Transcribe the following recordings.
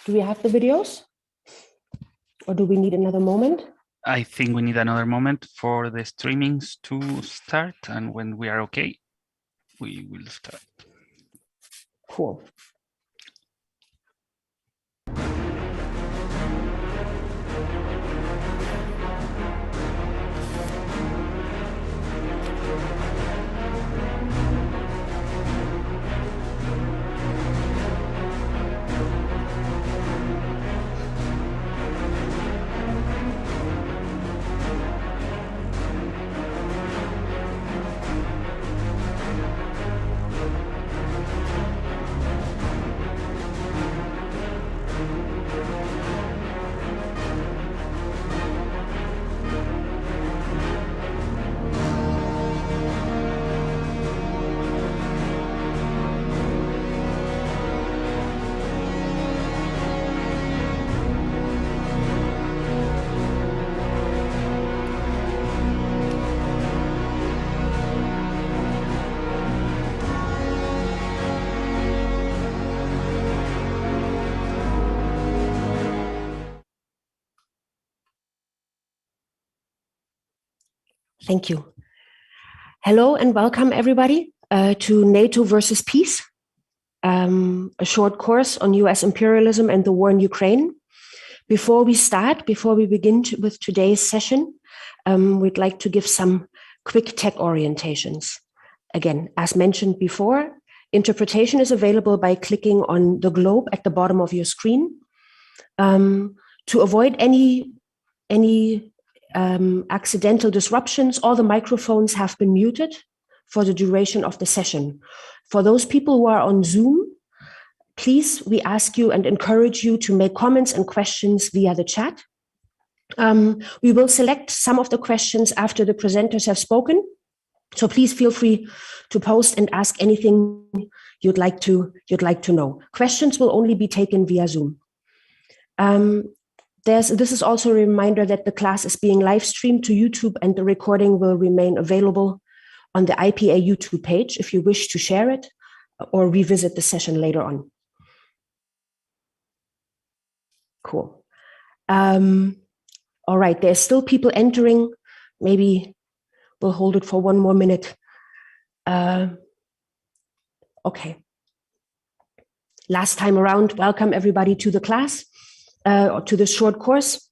Do we have the videos? Or do we need another moment? I think we need another moment for the streamings to start, and when we are okay, we will start. Cool. Thank you. Hello and welcome everybody to NATO versus Peace, a short course on US imperialism and the war in Ukraine. Before we begin with today's session, we'd like to give some quick tech orientations. Again, as mentioned before, interpretation is available by clicking on the globe at the bottom of your screen. To avoid any accidental disruptions, all the microphones have been muted for the duration of the session. For those people who are on Zoom, please, we ask you and encourage you to make comments and questions via the chat. We will select some of the questions after the presenters have spoken. So please feel free to post and ask anything you'd like to know. Questions will only be taken via Zoom. This is also a reminder that the class is being live streamed to YouTube, and the recording will remain available on the IPA YouTube page if you wish to share it or revisit the session later on. Cool. All right, there's still people entering. Maybe we'll hold it for one more minute. Okay. Last time around, welcome everybody to the class. Or to this short course.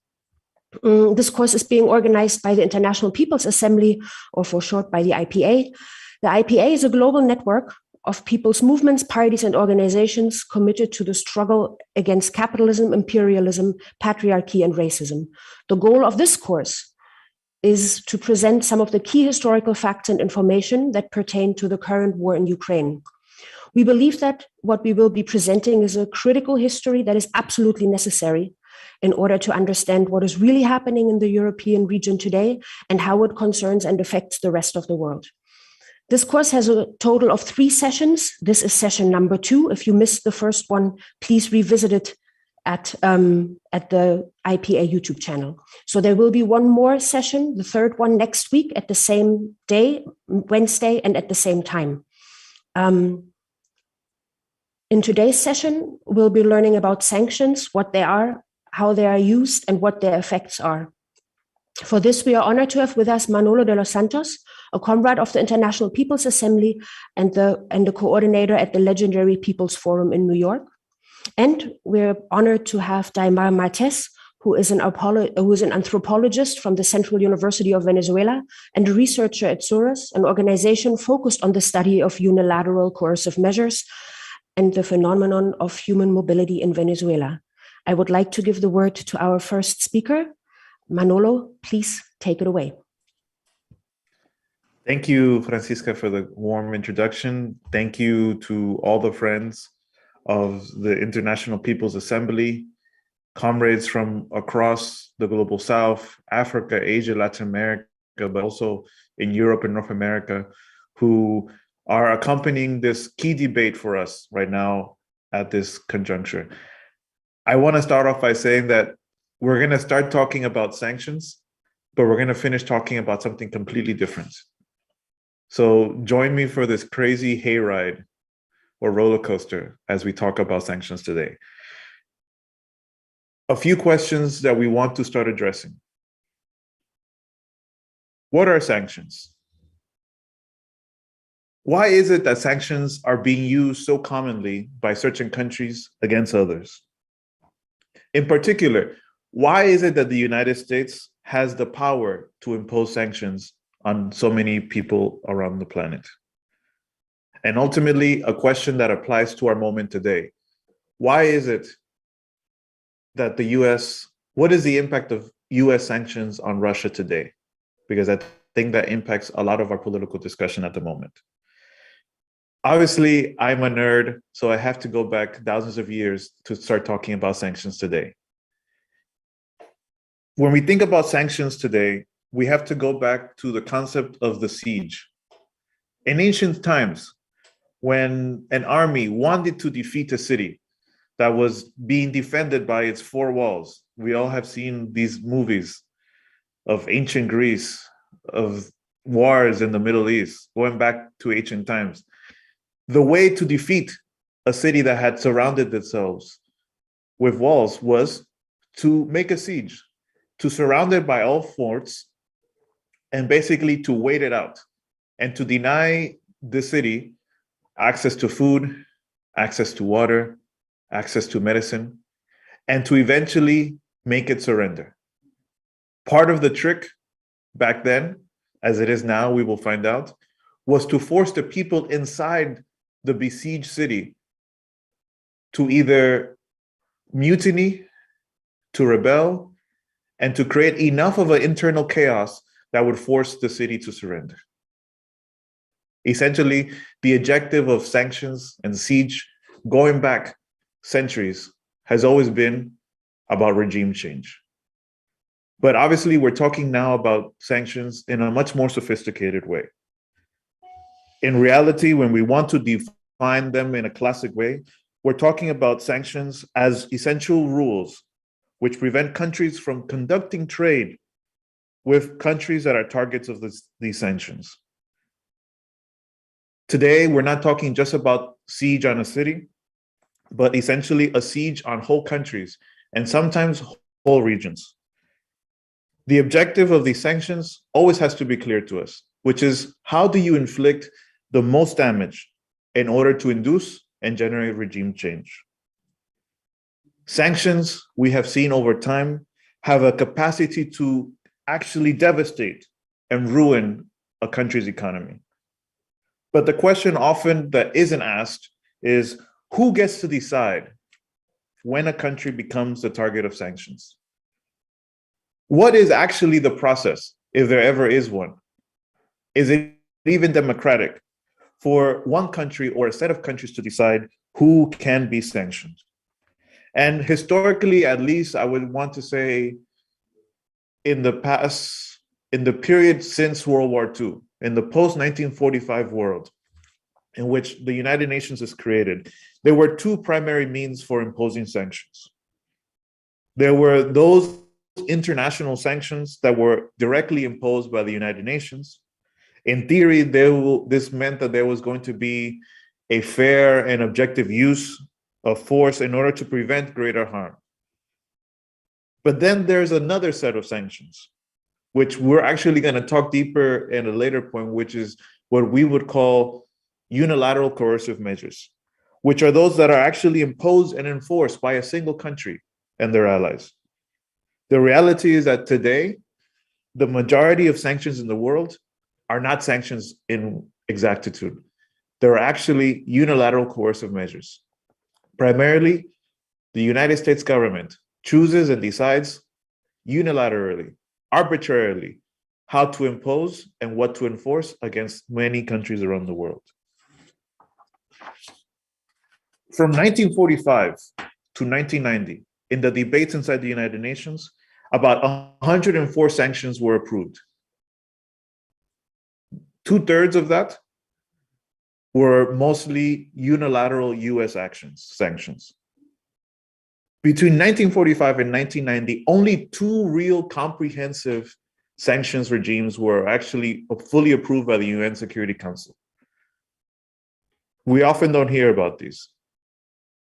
This course is being organized by the International People's Assembly, or for short by the IPA. The IPA is a global network of people's movements, parties, and organizations committed to the struggle against capitalism, imperialism, patriarchy, and racism. The goal of this course is to present some of the key historical facts and information that pertain to the current war in Ukraine. We believe that what we will be presenting is a critical history that is absolutely necessary in order to understand what is really happening in the European region today and how it concerns and affects the rest of the world. This course has a total of 3 sessions. This is session number 2. If you missed the first one, please revisit it at the IPA YouTube channel. So there will be one more session, the third one next week at the same day, Wednesday, and at the same time. In today's session, we'll be learning about sanctions, what they are, how they are used, and what their effects are. For this, we are honored to have with us Manolo de los Santos, a comrade of the International People's Assembly and the coordinator at the legendary People's Forum in New York. And we're honored to have Daimar Martes, who is an anthropologist from the Central University of Venezuela and a researcher at SURAS, an organization focused on the study of unilateral coercive measures and the phenomenon of human mobility in Venezuela. I would like to give the word to our first speaker. Manolo, please take it away. Thank you, Francisca, for the warm introduction. Thank you to all the friends of the International People's Assembly, comrades from across the Global South, Africa, Asia, Latin America, but also in Europe and North America, who are accompanying this key debate for us right now at this conjuncture. I want to start off by saying that we're going to start talking about sanctions, but we're going to finish talking about something completely different. So join me for this crazy hayride or roller coaster as we talk about sanctions today. a few questions that we want to start addressing. What are sanctions? Why is it that sanctions are being used so commonly by certain countries against others? In particular, why is it that the United States has the power to impose sanctions on so many people around the planet? And ultimately, a question that applies to our moment today. Why is it that what is the impact of US sanctions on Russia today? Because I think that impacts a lot of our political discussion at the moment. Obviously, I'm a nerd, so I have to go back thousands of years to start talking about sanctions today. When we think about sanctions today, we have to go back to the concept of the siege. In ancient times, when an army wanted to defeat a city that was being defended by its four walls, we all have seen these movies of ancient Greece, of wars in the Middle East, going back to ancient times. The way to defeat a city that had surrounded themselves with walls was to make a siege, to surround it by all forts, and basically to wait it out and to deny the city access to food, access to water, access to medicine, and to eventually make it surrender. Part of the trick back then, as it is now, we will find out, was to force the people inside the besieged city to either mutiny, to rebel, and to create enough of an internal chaos that would force the city to surrender. Essentially, the objective of sanctions and siege, going back centuries, has always been about regime change. But obviously, we're talking now about sanctions in a much more sophisticated way. In reality, when we want to define them in a classic way, we're talking about sanctions as essential rules which prevent countries from conducting trade with countries that are targets of these sanctions. Today, we're not talking just about siege on a city, but essentially a siege on whole countries and sometimes whole regions. The objective of these sanctions always has to be clear to us, which is how do you inflict the most damage in order to induce and generate regime change? Sanctions, we have seen over time, have a capacity to actually devastate and ruin a country's economy. But the question often that isn't asked is who gets to decide when a country becomes the target of sanctions? What is actually the process, if there ever is one? Is it even democratic for one country or a set of countries to decide who can be sanctioned? And historically, at least, I would want to say in the past, in the period since World War II, in the post-1945 world, in which the United Nations is created, there were two primary means for imposing sanctions. There were those international sanctions that were directly imposed by the United Nations. In theory, this meant that there was going to be a fair and objective use of force in order to prevent greater harm. But then there's another set of sanctions, which we're actually going to talk deeper in a later point, which is what we would call unilateral coercive measures, which are those that are actually imposed and enforced by a single country and their allies. The reality is that today, the majority of sanctions in the world are not sanctions in exactitude. They're actually unilateral coercive measures. Primarily, the United States government chooses and decides unilaterally, arbitrarily, how to impose and what to enforce against many countries around the world. From 1945 to 1990, in the debates inside the United Nations, about 104 sanctions were approved. 2/3 of that were mostly unilateral US sanctions. Between 1945 and 1990, only 2 real comprehensive sanctions regimes were actually fully approved by the UN Security Council. We often don't hear about these.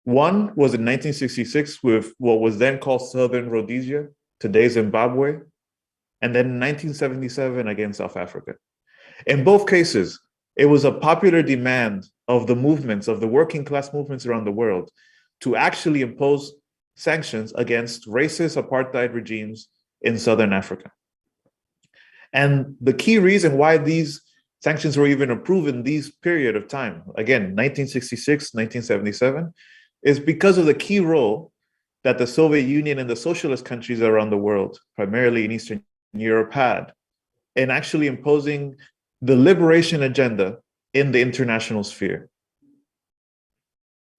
One was in 1966 with what was then called Southern Rhodesia, today Zimbabwe, and then in 1977 against South Africa. In both cases, it was a popular demand of the movements, of the working class movements around the world, to actually impose sanctions against racist apartheid regimes in Southern Africa. And the key reason why these sanctions were even approved in this period of time, again, 1966, 1977, is because of the key role that the Soviet Union and the socialist countries around the world, primarily in Eastern Europe, had in actually imposing the liberation agenda in the international sphere.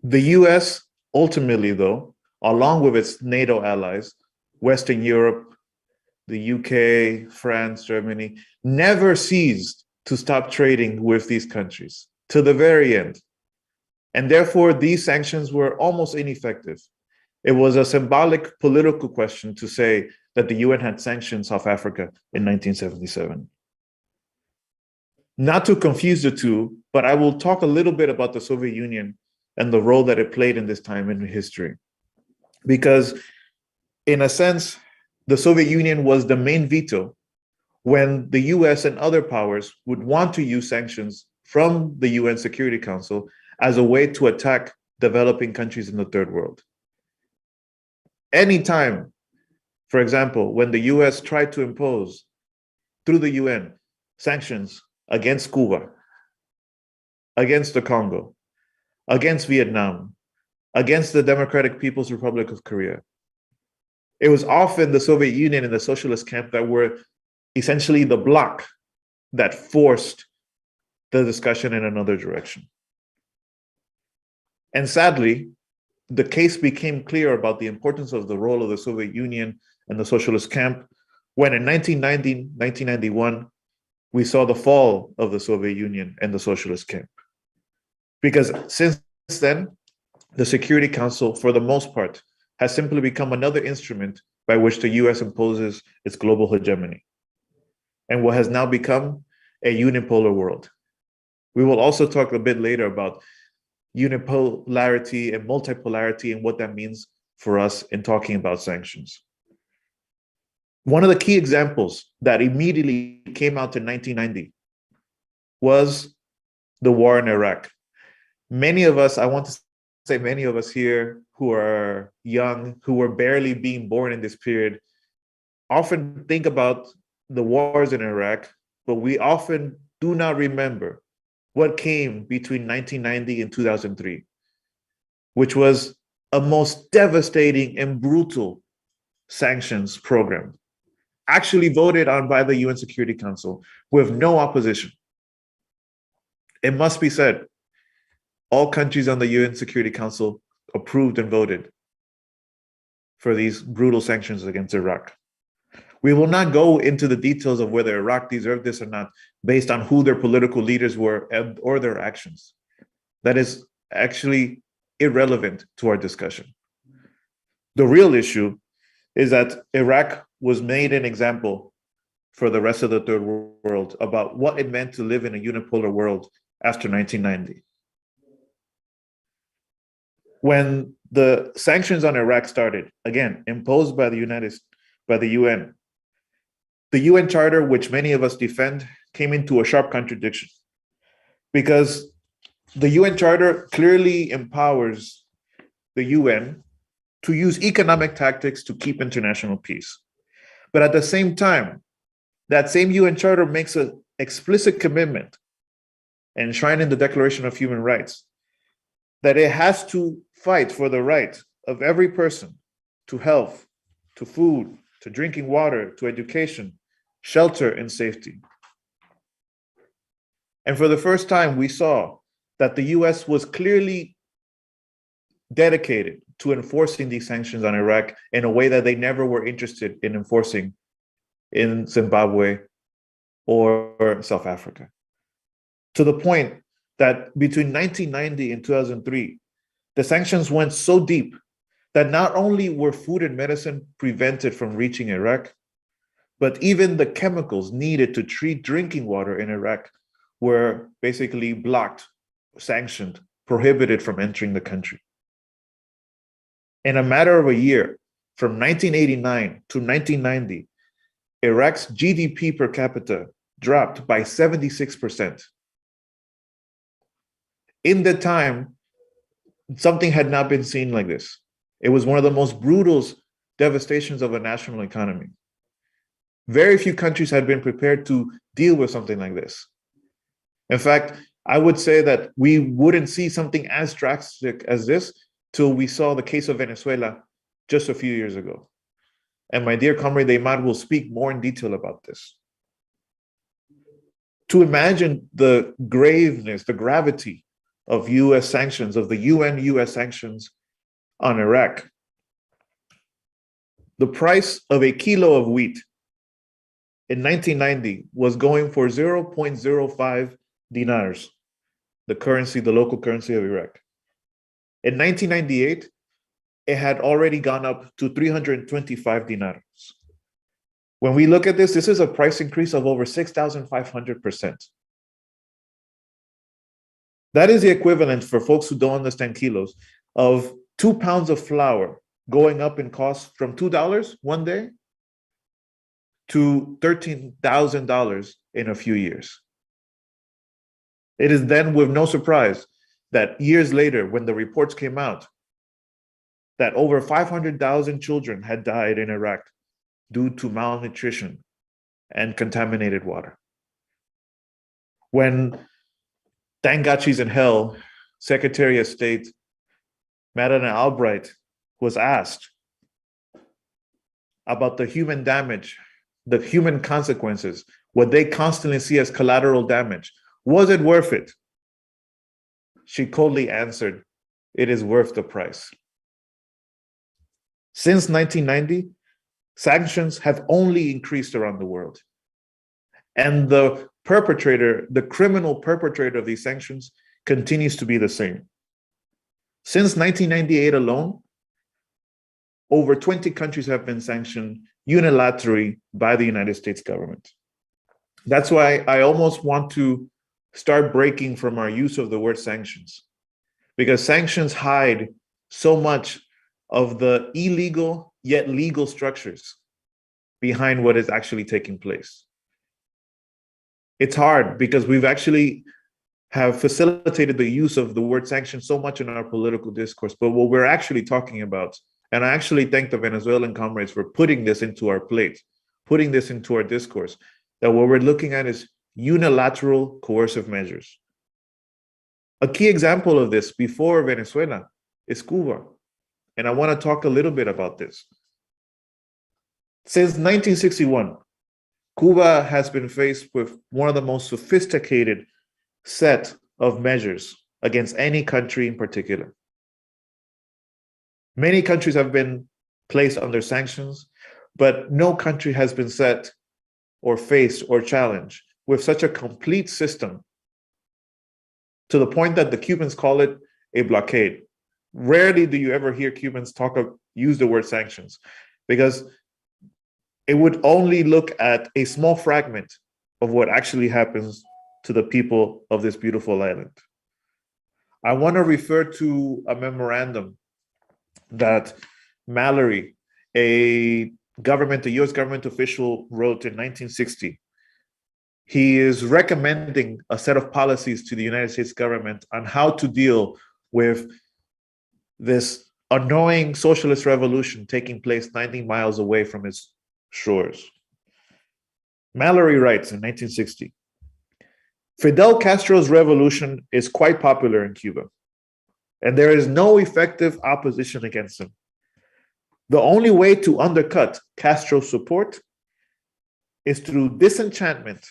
The US ultimately, though, along with its NATO allies, Western Europe, the UK, France, Germany, never ceased to stop trading with these countries to the very end. And therefore, these sanctions were almost ineffective. It was a symbolic political question to say that the UN had sanctioned South Africa in 1977. Not to confuse the two, but I will talk a little bit about the Soviet Union and the role that it played in this time in history. Because in a sense, the Soviet Union was the main veto when the US and other powers would want to use sanctions from the UN Security Council as a way to attack developing countries in the third world. Anytime, for example, when the US tried to impose through the UN sanctions against Cuba, against the Congo, against Vietnam, against the Democratic People's Republic of Korea, it was often the Soviet Union and the socialist camp that were essentially the bloc that forced the discussion in another direction. And sadly, the case became clear about the importance of the role of the Soviet Union and the socialist camp when in 1990, 1991, we saw the fall of the Soviet Union and the socialist camp. Because since then, the Security Council, for the most part, has simply become another instrument by which the US imposes its global hegemony, and what has now become a unipolar world. We will also talk a bit later about unipolarity and multipolarity and what that means for us in talking about sanctions. One of the key examples that immediately came out in 1990 was the war in Iraq. Many of us, I want to say many of us here who are young, who were barely being born in this period, often think about the wars in Iraq, but we often do not remember what came between 1990 and 2003, which was a most devastating and brutal sanctions program, actually voted on by the UN Security Council with no opposition. It must be said, all countries on the UN Security Council approved and voted for these brutal sanctions against Iraq. We will not go into the details of whether Iraq deserved this or not based on who their political leaders were or their actions. That is actually irrelevant to our discussion. The real issue is that Iraq was made an example for the rest of the third world about what it meant to live in a unipolar world after 1990. When the sanctions on Iraq started, again, imposed by the UN, the UN Charter, which many of us defend, came into a sharp contradiction because the UN Charter clearly empowers the UN to use economic tactics to keep international peace. But at the same time, that same UN Charter makes an explicit commitment enshrined in the Declaration of Human Rights that it has to fight for the right of every person to health, to food, to drinking water, to education, shelter, and safety. And for the first time, we saw that the US was clearly dedicated to enforcing these sanctions on Iraq in a way that they never were interested in enforcing in Zimbabwe or South Africa. To the point that between 1990 and 2003, the sanctions went so deep that not only were food and medicine prevented from reaching Iraq, but even the chemicals needed to treat drinking water in Iraq were basically blocked, sanctioned, prohibited from entering the country. In a matter of a year, from 1989 to 1990, Iraq's GDP per capita dropped by 76%. In that time, something had not been seen like this. It was one of the most brutal devastations of a national economy. Very few countries had been prepared to deal with something like this. In fact, I would say that we wouldn't see something as drastic as this till we saw the case of Venezuela just a few years ago. And my dear comrade Aymar will speak more in detail about this. To imagine the graveness, the gravity of US sanctions, of the UN US sanctions on Iraq, the price of a kilo of wheat in 1990 was going for 0.05 dinars, the currency, the local currency of Iraq. In 1998, it had already gone up to 325 dinars. When we look at this, this is a price increase of over 6,500%. That is the equivalent, for folks who don't understand kilos, of 2 pounds of flour going up in cost from $2 one day to $13,000 in a few years. It is then with no surprise that years later, when the reports came out, that over 500,000 children had died in Iraq due to malnutrition and contaminated water. When thank God she's in hell, Secretary of State Madeleine Albright was asked about the human damage, the human consequences, what they constantly see as collateral damage. Was it worth it? She coldly answered, "It is worth the price." Since 1990, sanctions have only increased around the world. And the perpetrator, the criminal perpetrator of these sanctions, continues to be the same. Since 1998 alone, over 20 countries have been sanctioned unilaterally by the United States government. That's why I almost want to start breaking from our use of the word sanctions, because sanctions hide so much of the illegal yet legal structures behind what is actually taking place. It's hard because we've actually have facilitated the use of the word sanction so much in our political discourse, but what we're actually talking about, and I actually thank the Venezuelan comrades for putting this into our plate, putting this into our discourse, that what we're looking at is unilateral coercive measures. A key example of this before Venezuela is Cuba. And I want to talk a little bit about this. Since 1961, Cuba has been faced with one of the most sophisticated set of measures against any country in particular. Many countries have been placed under sanctions, but no country has been set or faced or challenged with such a complete system, to the point that the Cubans call it a blockade. Rarely do you ever hear Cubans use the word sanctions, because it would only look at a small fragment of what actually happens to the people of this beautiful island. I want to refer to a memorandum that Mallory, a US government official, wrote in 1960. He is recommending a set of policies to the United States government on how to deal with this annoying socialist revolution taking place 90 miles away from its shores. Mallory writes in 1960, "Fidel Castro's revolution is quite popular in Cuba, and there is no effective opposition against him. The only way to undercut Castro's support is through disenchantment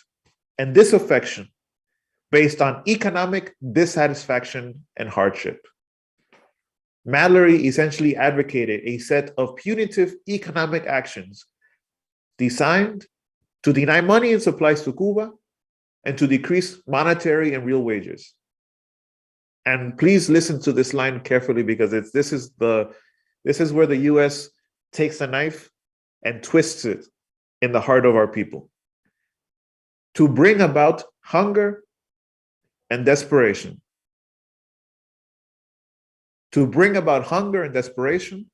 and disaffection based on economic dissatisfaction and hardship." Mallory essentially advocated a set of punitive economic actions designed to deny money and supplies to Cuba and to decrease monetary and real wages. And please listen to this line carefully, because this is where the US takes a knife and twists it in the heart of our people. To bring about hunger and desperation. To bring about hunger and desperation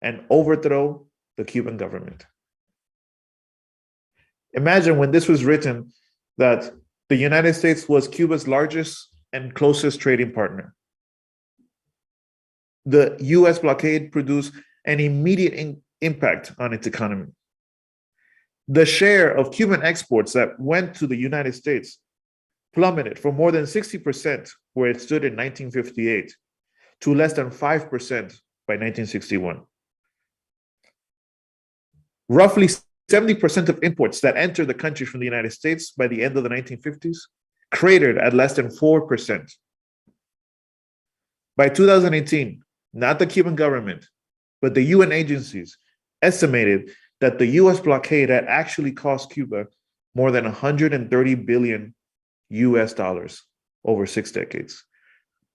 and overthrow the Cuban government. Imagine when this was written that the United States was Cuba's largest and closest trading partner. The US blockade produced an immediate impact on its economy. The share of Cuban exports that went to the United States plummeted from more than 60%, where it stood in 1958, to less than 5% by 1961. Roughly 70% of imports that entered the country from the United States by the end of the 1950s cratered at less than 4%. By 2018, not the Cuban government, but the UN agencies estimated that the US blockade had actually cost Cuba more than 130 billion US dollars over 6 decades.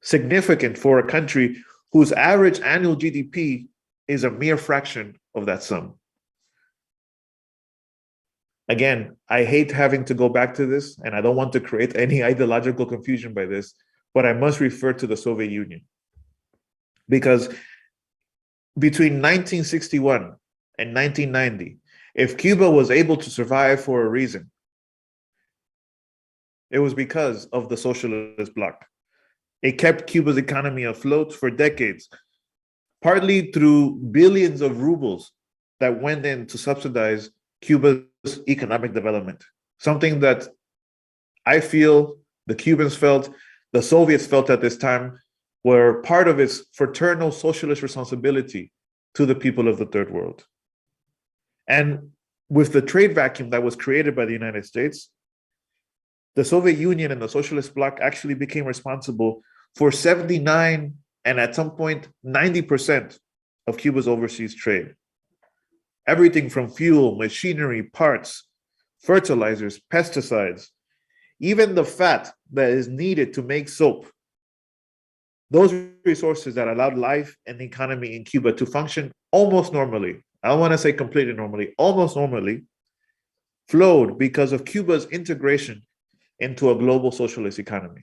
Significant for a country whose average annual GDP is a mere fraction of that sum. Again, I hate having to go back to this, and I don't want to create any ideological confusion by this, but I must refer to the Soviet Union. Because between 1961 and 1990, if Cuba was able to survive for a reason, it was because of the socialist bloc. It kept Cuba's economy afloat for decades, partly through billions of rubles that went in to subsidize Cuba's economic development, something that I feel the Cubans felt, the Soviets felt at this time, were part of its fraternal socialist responsibility to the people of the Third World. And with the trade vacuum that was created by the United States, the Soviet Union and the socialist bloc actually became responsible for 79 and at some point 90% of Cuba's overseas trade. Everything from fuel, machinery, parts, fertilizers, pesticides, even the fat that is needed to make soap. Those resources that allowed life and the economy in Cuba to function almost normally, I don't want to say completely normally, almost normally, flowed because of Cuba's integration into a global socialist economy.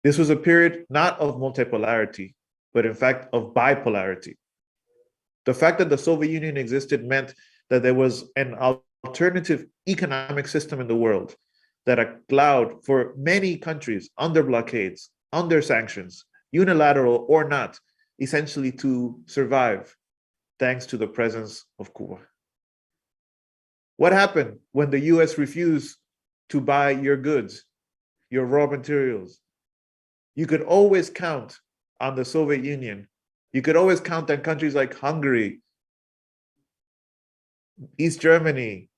This was a period not of multipolarity, but in fact of bipolarity. The fact that the Soviet Union existed meant that there was an alternative economic system in the world that allowed for many countries under blockades, under sanctions, unilateral or not, essentially to survive thanks to the presence of Cuba. What happened when the US refused to buy your goods, your raw materials? You could always count on the Soviet Union. You could always count on countries like Hungary, East Germany,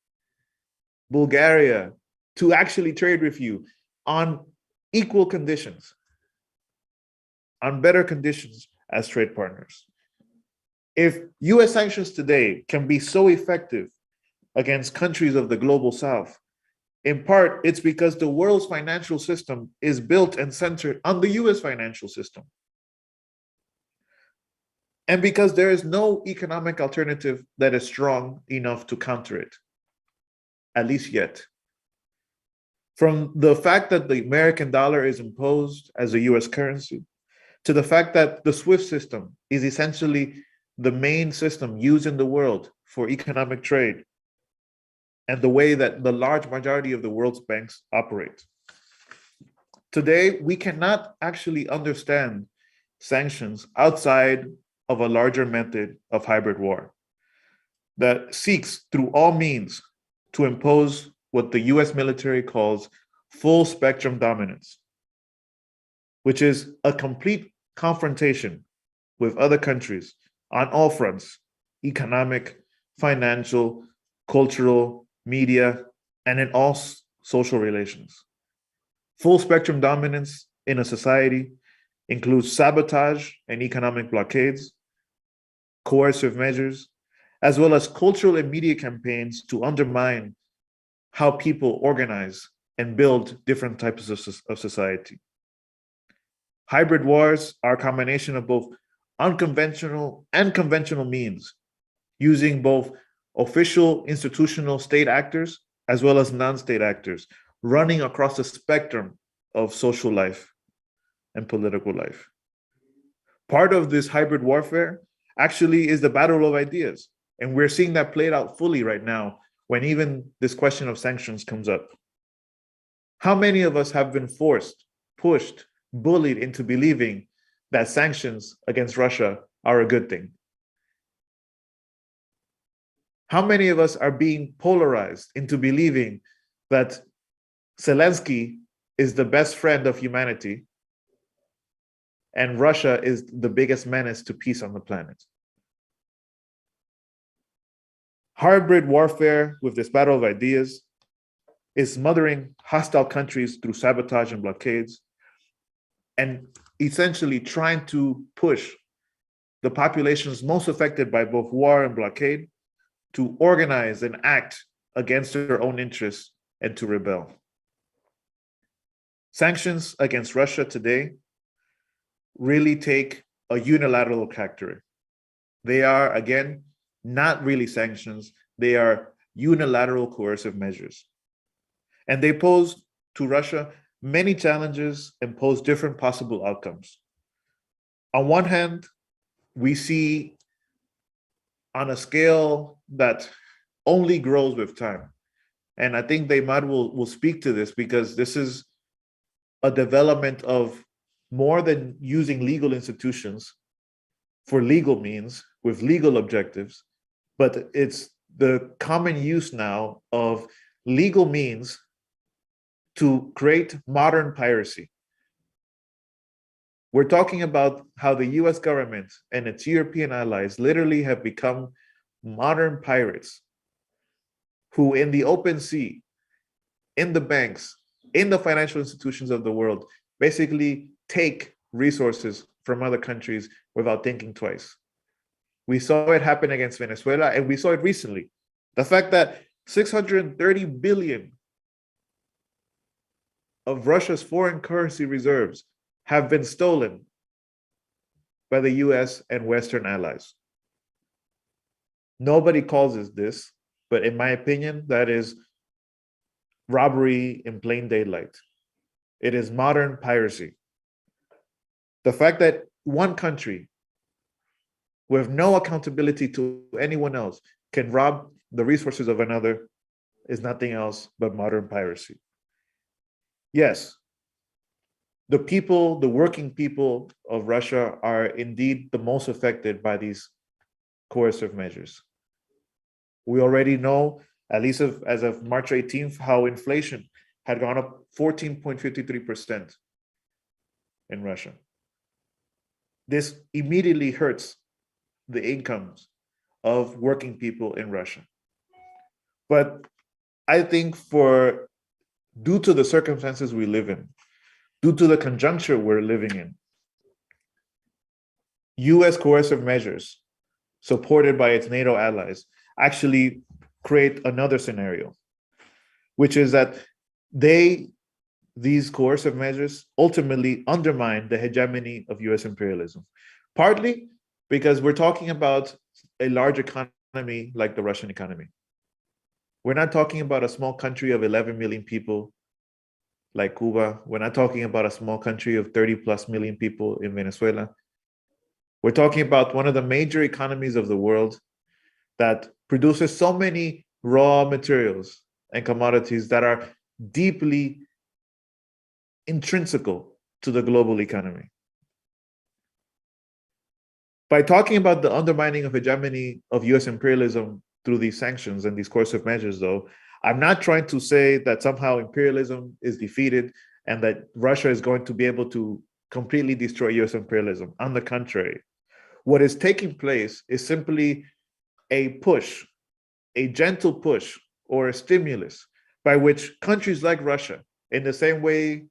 Bulgaria, to actually trade with you on equal conditions, on better conditions as trade partners. If US sanctions today can be so effective against countries of the global South, in part, it's because the world's financial system is built and centered on the US financial system. And because there is no economic alternative that is strong enough to counter it, at least yet. From the fact that the American dollar is imposed as a US currency, to the fact that the SWIFT system is essentially the main system used in the world for economic trade, and the way that the large majority of the world's banks operate. Today, we cannot actually understand sanctions outside of a larger method of hybrid war that seeks through all means to impose what the US military calls full spectrum dominance, which is a complete confrontation with other countries on all fronts: economic, financial, cultural, media, and in all social relations. Full spectrum dominance in a society includes sabotage and economic blockades, coercive measures, as well as cultural and media campaigns to undermine how people organize and build different types of society. Hybrid wars are a combination of both unconventional and conventional means, using both official institutional state actors as well as non-state actors, running across the spectrum of social life and political life. Part of this hybrid warfare actually is the battle of ideas. And we're seeing that played out fully right now when even this question of sanctions comes up. How many of us have been forced, pushed, bullied into believing that sanctions against Russia are a good thing? How many of us are being polarized into believing that Zelensky is the best friend of humanity and Russia is the biggest menace to peace on the planet? Hybrid warfare with this battle of ideas is smothering hostile countries through sabotage and blockades, and essentially trying to push the populations most affected by both war and blockade to organize and act against their own interests and to rebel. Sanctions against Russia today really take a unilateral character. They are, again, not really sanctions. They are unilateral coercive measures. And they pose to Russia many challenges and pose different possible outcomes. On one hand, we see on a scale that only grows with time. And I think Deimar will speak to this, because this is a development of more than using legal institutions for legal means with legal objectives, but it's the common use now of legal means to create modern piracy. We're talking about how the US government and its European allies literally have become modern pirates who, in the open sea, in the banks, in the financial institutions of the world, basically take resources from other countries without thinking twice. We saw it happen against Venezuela, and we saw it recently. The fact that 630 billion of Russia's foreign currency reserves have been stolen by the US and Western allies. Nobody calls it this, but in my opinion, that is robbery in plain daylight. It is modern piracy. The fact that one country with no accountability to anyone else can rob the resources of another is nothing else but modern piracy. Yes, the people, the working people of Russia are indeed the most affected by these coercive measures. We already know, at least as of March 18th, how inflation had gone up 14.53% in Russia. This immediately hurts the incomes of working people in Russia. But I think due to the circumstances we live in, due to the conjuncture we're living in, US coercive measures supported by its NATO allies actually create another scenario, which is that these coercive measures ultimately undermine the hegemony of US imperialism, partly because we're talking about a large economy like the Russian economy. We're not talking about a small country of 11 million people like Cuba. We're not talking about a small country of 30 plus million people in Venezuela. We're talking about one of the major economies of the world that produces so many raw materials and commodities that are deeply intrinsical to the global economy. By talking about the undermining of hegemony of US imperialism through these sanctions and these coercive measures, though, I'm not trying to say that somehow imperialism is defeated and that Russia is going to be able to completely destroy US imperialism. On the contrary, what is taking place is simply a push, a gentle push or a stimulus by which countries like Russia, in the same way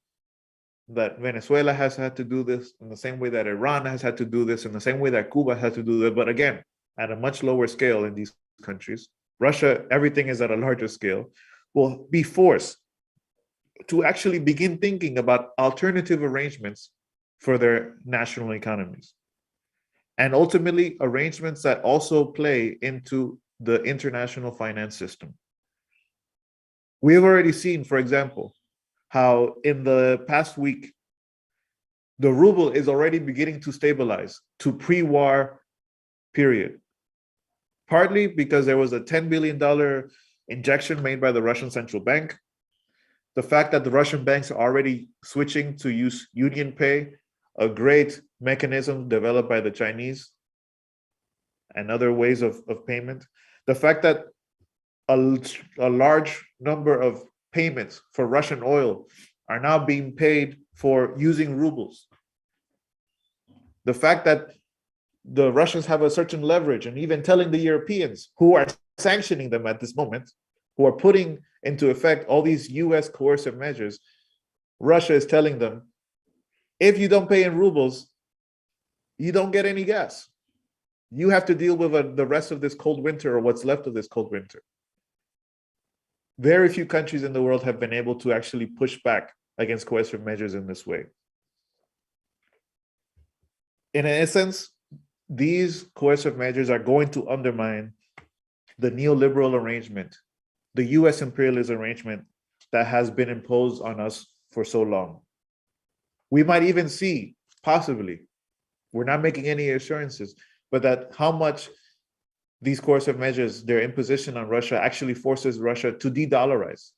that Venezuela has had to do this, in the same way that Iran has had to do this, in the same way that Cuba has to do this, but again, at a much lower scale in these countries. Russia, everything is at a larger scale, will be forced to actually begin thinking about alternative arrangements for their national economies. And ultimately, arrangements that also play into the international finance system. We have already seen, for example, how in the past week, the ruble is already beginning to stabilize to pre-war period. Partly because there was a $10 billion injection made by the Russian central bank. The fact that the Russian banks are already switching to use Union Pay, a great mechanism developed by the Chinese, and other ways of payment. The fact that a large number of payments for Russian oil are now being paid for using rubles. The fact that the Russians have a certain leverage and even telling the Europeans who are sanctioning them at this moment, who are putting into effect all these US coercive measures, Russia is telling them, if you don't pay in rubles, you don't get any gas. You have to deal with the rest of this cold winter or what's left of this cold winter. Very few countries in the world have been able to actually push back against coercive measures in this way. In essence, these coercive measures are going to undermine the neoliberal arrangement, the US imperialist arrangement that has been imposed on us for so long. We might even see, possibly, we're not making any assurances, but that how much these coercive measures, their imposition on Russia actually forces Russia to de-dollarize.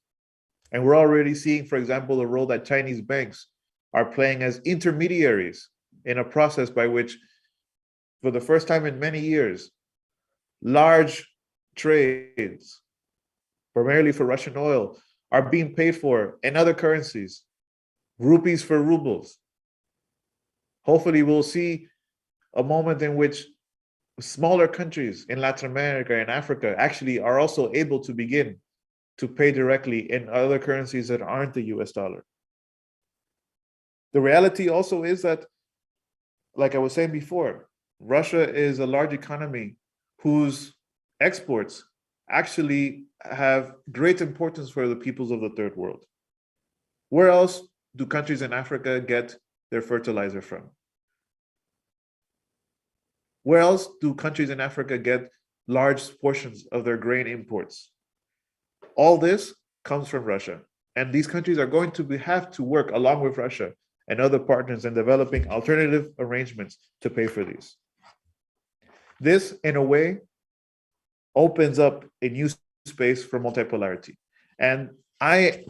And we're already seeing, for example, the role that Chinese banks are playing as intermediaries in a process by which, for the first time in many years, large trades, primarily for Russian oil, are being paid for in other currencies, rupees for rubles. Hopefully we'll see a moment in which smaller countries in Latin America and Africa actually are also able to begin to pay directly in other currencies that aren't the US dollar. The reality also is that, like I was saying before, Russia is a large economy whose exports actually have great importance for the peoples of the third world. Where else do countries in Africa get their fertilizer from? Where else do countries in Africa get large portions of their grain imports? All this comes from Russia. And these countries are going to have to work along with Russia and other partners in developing alternative arrangements to pay for these. This, in a way, opens up a new space for multipolarity. And I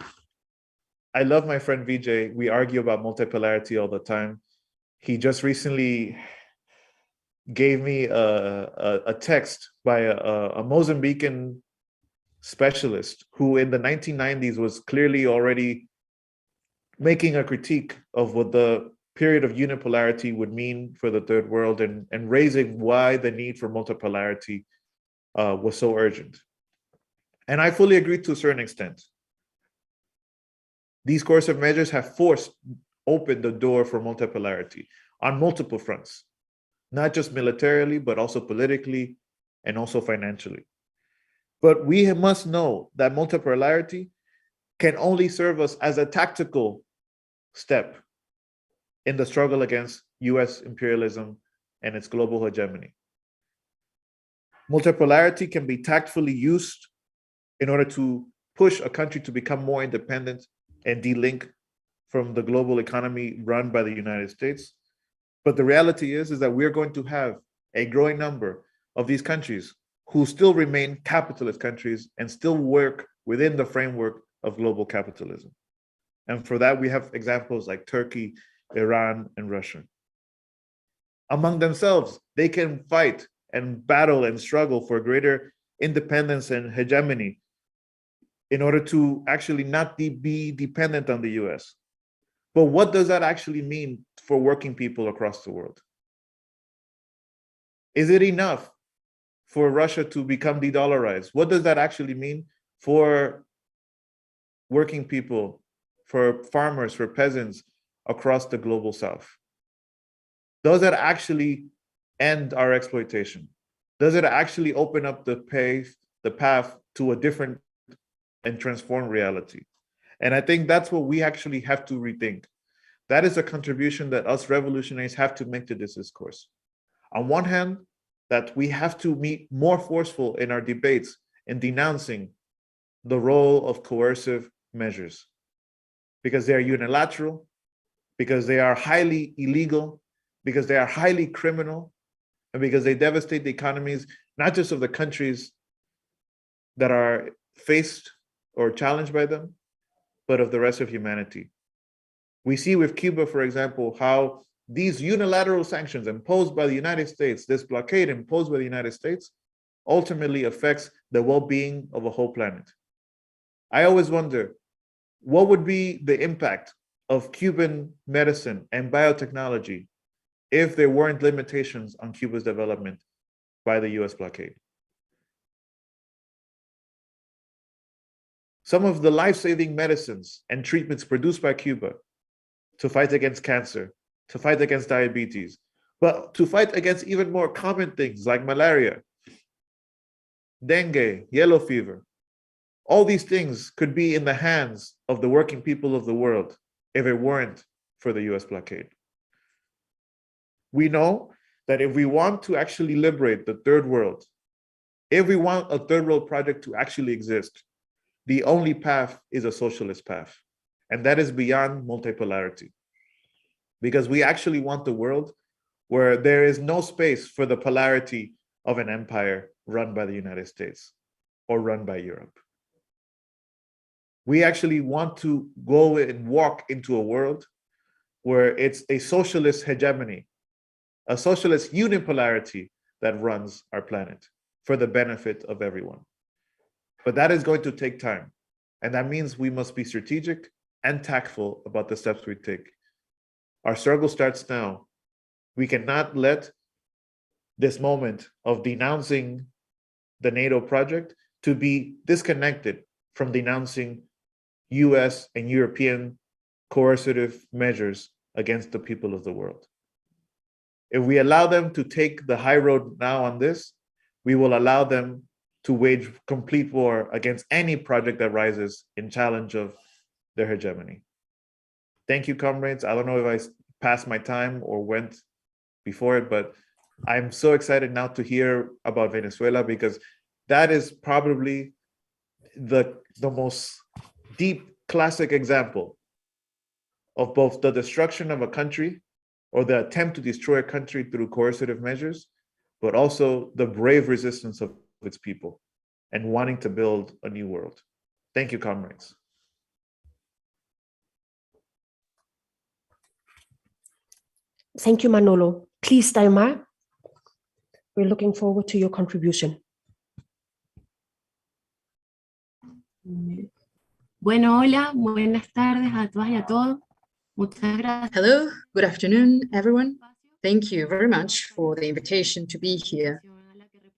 love my friend Vijay. We argue about multipolarity all the time. He just recently gave me a text by a Mozambican specialist who in the 1990s was clearly already making a critique of what the period of unipolarity would mean for the third world and raising why the need for multipolarity was so urgent. And I fully agree to a certain extent. These coercive measures have forced open the door for multipolarity on multiple fronts, not just militarily, but also politically and also financially. But we must know that multipolarity can only serve us as a tactical step in the struggle against US imperialism and its global hegemony. Multipolarity can be tactfully used in order to push a country to become more independent and de-link from the global economy run by the United States. But the reality is that we're going to have a growing number of these countries who still remain capitalist countries and still work within the framework of global capitalism. And for that, we have examples like Turkey, Iran, and Russia. Among themselves, they can fight and battle and struggle for greater independence and hegemony in order to actually not be dependent on the US. But what does that actually mean for working people across the world? Is it enough for Russia to become de-dollarized? What does that actually mean for working people, for farmers, for peasants across the global South? Does that actually end our exploitation? Does it actually open up the path to a different and transformed reality? And I think that's what we actually have to rethink. That is a contribution that us revolutionaries have to make to this discourse. On one hand, that we have to be more forceful in our debates in denouncing the role of coercive measures, because they are unilateral, because they are highly illegal, because they are highly criminal, and because they devastate the economies, not just of the countries that are faced or challenged by them, but of the rest of humanity. We see with Cuba, for example, how these unilateral sanctions imposed by the United States, this blockade imposed by the United States, ultimately affects the well-being of a whole planet. I always wonder, what would be the impact of Cuban medicine and biotechnology if there weren't limitations on Cuba's development by the US blockade? Some of the life-saving medicines and treatments produced by Cuba to fight against cancer, to fight against diabetes, but to fight against even more common things like malaria, dengue, yellow fever. All these things could be in the hands of the working people of the world if it weren't for the US blockade. We know that if we want to actually liberate the third world, if we want a third world project to actually exist, the only path is a socialist path. And that is beyond multipolarity. Because we actually want the world where there is no space for the polarity of an empire run by the United States or run by Europe. We actually want to go and walk into a world where it's a socialist hegemony, a socialist unipolarity that runs our planet for the benefit of everyone. But that is going to take time. And that means we must be strategic and tactful about the steps we take. Our struggle starts now. We cannot let this moment of denouncing the NATO project to be disconnected from denouncing US and European coercive measures against the people of the world. If we allow them to take the high road now on this, we will allow them to wage complete war against any project that rises in challenge of their hegemony. Thank you, comrades. I don't know if I passed my time or went before it, but I'm so excited now to hear about Venezuela, because that is probably the most deep classic example of both the destruction of a country or the attempt to destroy a country through coercive measures, but also the brave resistance of its people and wanting to build a new world. Thank you, comrades. Thank you, Manolo. Please, Daimar, we're looking forward to your contribution. Bueno, hola, buenas tardes a todas y a todos. Muchas gracias. Hello, good afternoon, everyone. Thank you very much for the invitation to be here.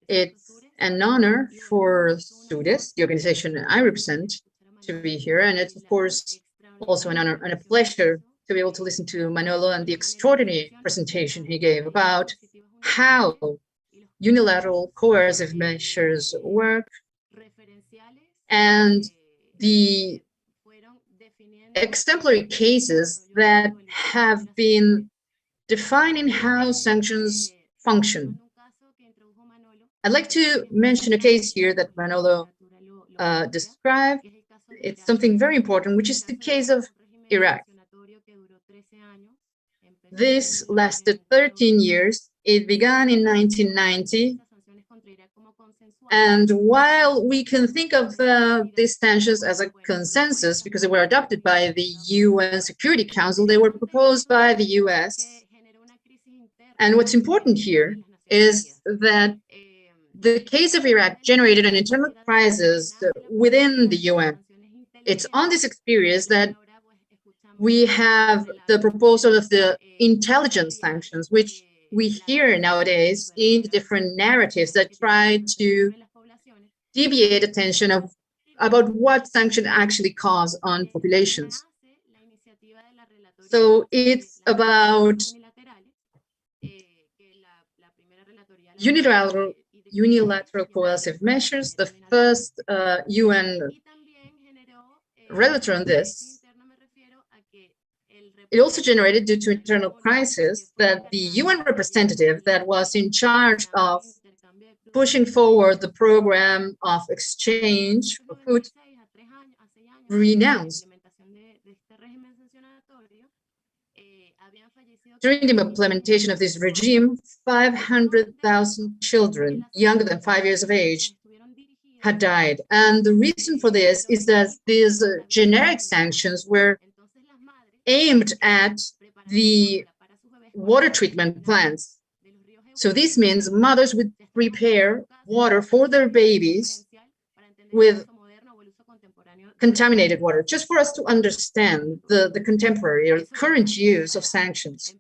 It's an honor for SUDES, the organization I represent, to be here. And it's, of course, also an honor and a pleasure to be able to listen to Manolo and the extraordinary presentation he gave about how unilateral coercive measures work and the exemplary cases that have been defining how sanctions function. I'd like to mention a case here that Manolo described. It's something very important, which is the case of Iraq. This lasted 13 years. It began in 1990. And while we can think of these sanctions as a consensus because they were adopted by the UN Security Council, they were proposed by the US. And what's important here is that the case of Iraq generated an internal crisis within the UN. It's on this experience that we have the proposal of the intelligence sanctions, which we hear nowadays in the different narratives that try to deviate attention about what sanctions actually cause on populations. So it's about unilateral coercive measures. The first UN relator on this. It also generated, due to internal crisis, that the UN representative that was in charge of pushing forward the program of exchange for food renounced. during the implementation of this regime, 500,000 children younger than 5 years of age had died. And the reason for this is that these generic sanctions were aimed at the water treatment plants. So this means mothers would prepare water for their babies with contaminated water, just for us to understand the contemporary or current use of sanctions.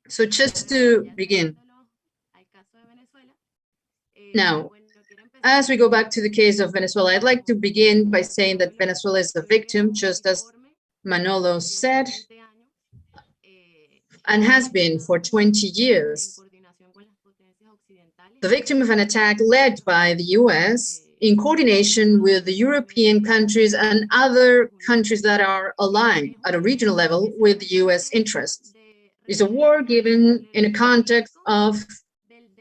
So just to begin. Now, as we go back to the case of Venezuela, I'd like to begin by saying that Venezuela is the victim, just as Manolo said, and has been for 20 years. The victim of an attack led by the US in coordination with the European countries and other countries that are aligned at a regional level with the US interests. It's a war given in a context of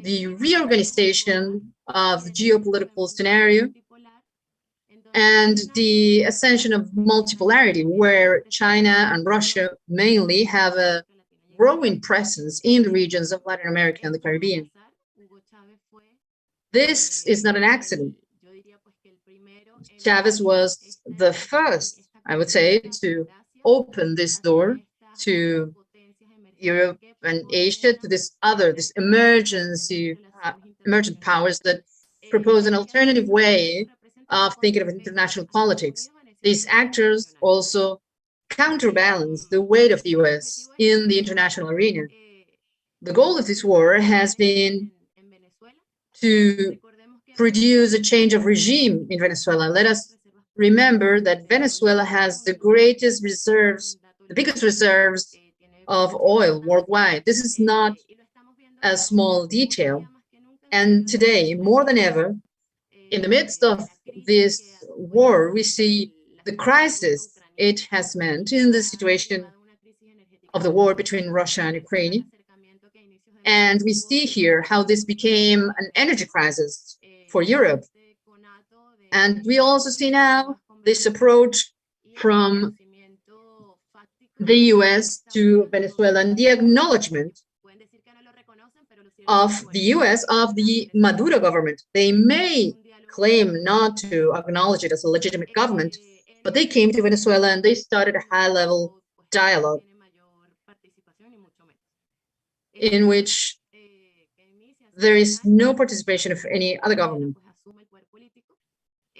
the reorganization of the geopolitical scenario and the ascension of multipolarity, where China and Russia mainly have a growing presence in the regions of Latin America and the Caribbean. This is not an accident. Chavez was the first, I would say, to open this door to Europe and Asia, to this emergent powers that propose an alternative way of thinking of international politics. These actors also counterbalance the weight of the US in the international arena. The goal of this war has been to produce a change of regime in Venezuela. Let us remember that Venezuela has the greatest reserves, the biggest reserves of oil worldwide. This is not a small detail. And today, more than ever, in the midst of this war, we see the crisis it has meant in the situation of the war between Russia and Ukraine. And we see here how this became an energy crisis for Europe. And we also see now this approach from the US to Venezuela and the acknowledgement of the US of the Maduro government. They may claim not to acknowledge it as a legitimate government, but they came to Venezuela and they started a high-level dialogue in which there is no participation of any other government.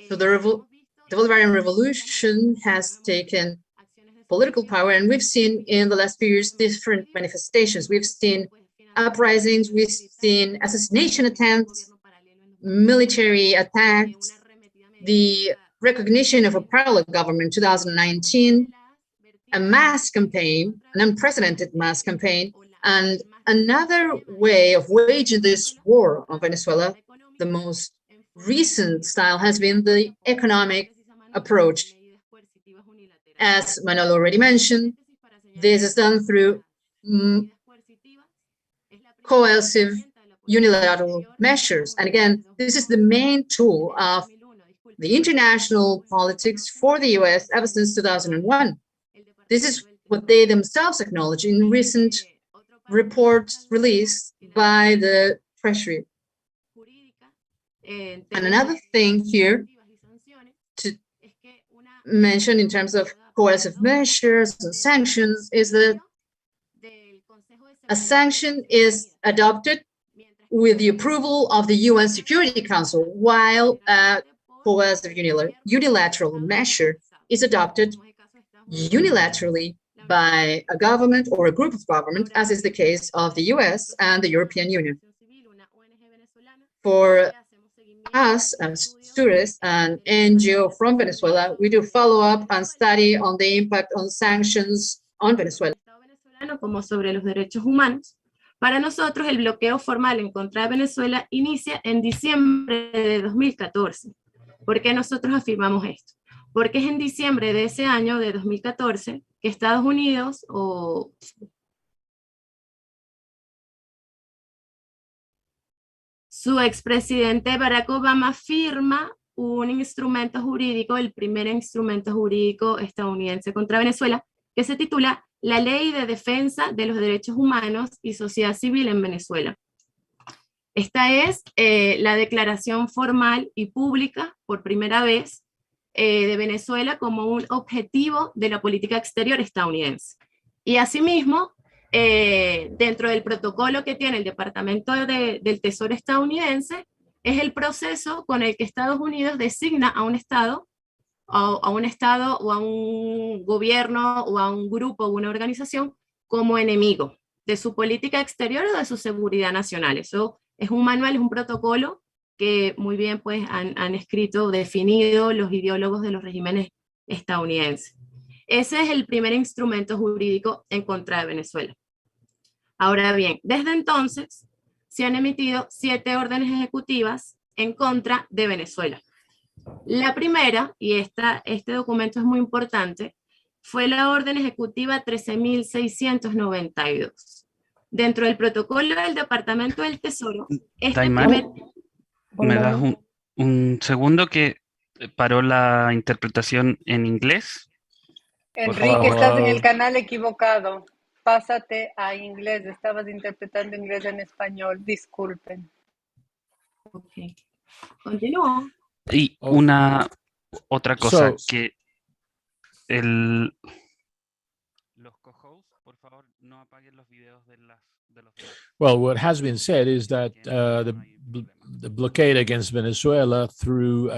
So the Bolivarian Revolution has taken political power, and we've seen in the last few years different manifestations. We've seen uprisings, we've seen assassination attempts, military attacks, the recognition of a parallel government in 2019, a mass campaign, an unprecedented mass campaign, and another way of waging this war on Venezuela, the most recent style, has been the economic approach. As Manolo already mentioned, this is done through coercive unilateral measures. And again, this is the main tool of the international politics for the US ever since 2001. This is what they themselves acknowledge in recent reports released by the Treasury. And another thing here to mention in terms of coercive measures and sanctions is that a sanction is adopted with the approval of the UN Security Council, while a coercive unilateral measure is adopted unilaterally by a government or a group of governments, as is the case of the US and the European Union. For us, as tourists and NGO from Venezuela, we do follow-up and study on the impact on sanctions on Venezuela. Como sobre los derechos humanos. Para nosotros, el bloqueo formal en contra de Venezuela inicia en diciembre de 2014. ¿Por qué nosotros afirmamos esto? Porque es en diciembre de ese año, de 2014, que Estados Unidos su expresidente Barack Obama firma un instrumento jurídico, el primer instrumento jurídico estadounidense contra Venezuela, que se titula la Ley de Defensa de los Derechos Humanos y Sociedad Civil en Venezuela. Esta es la declaración formal y pública, por primera vez, de Venezuela como un objetivo de la política exterior estadounidense. Y asimismo, dentro del protocolo que tiene el Departamento del Tesoro estadounidense, es el proceso con el que Estados Unidos designa a un Estado o a un gobierno o a un grupo o una organización como enemigo de su política exterior o de su seguridad nacional. Eso es un manual, es un protocolo que muy bien pues han escrito, definido los ideólogos de los regímenes estadounidenses. Ese es el primer instrumento jurídico en contra de Venezuela. Ahora bien, desde entonces se han emitido 7 órdenes ejecutivas en contra de Venezuela. La primera, y este documento es muy importante, fue la orden ejecutiva 13.692. Dentro del protocolo del Departamento del Tesoro, ¿me das un segundo que paró la interpretación en inglés? Enrique, estás en el canal equivocado. Pásate a inglés. Estabas interpretando inglés en español. Disculpen. Ok. Continúo. Y otra cosa, que los co-hosts, por favor, no apaguen los videos de los demás. Well, what has been said is that the blockade against Venezuela through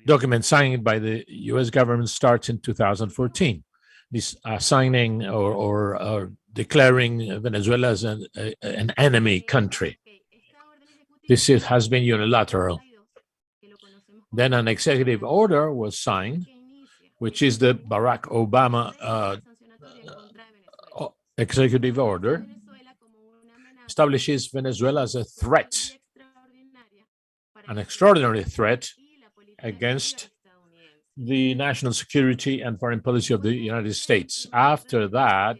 document signed by the U.S. government starts in 2014. This signing or declaring Venezuela as an enemy country. This has been unilateral. Then an executive order was signed, which is the Barack Obama executive order, establishes Venezuela as a threat, an extraordinary threat against the national security and foreign policy of the United States. After that,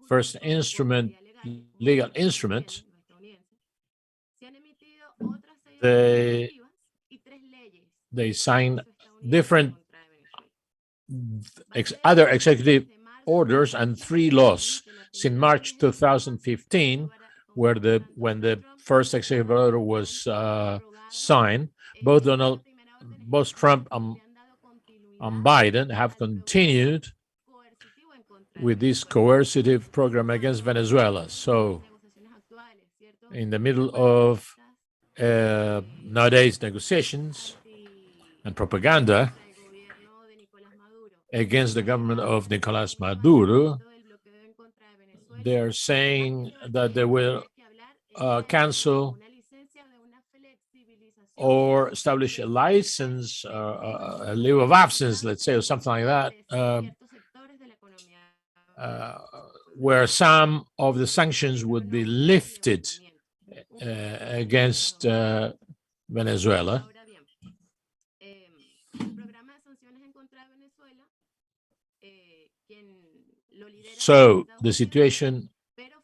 first instrument, legal instrument, they signed different other executive orders and 3 laws. Since March 2015, when the first executive order was signed, both Trump and Biden have continued with this coercive program against Venezuela. So, in the middle of nowadays negotiations and propaganda against the government of Nicolás Maduro, they're saying that they will cancel or establish a license, a leave of absence, let's say, or something like that, where some of the sanctions would be lifted against Venezuela. So the situation,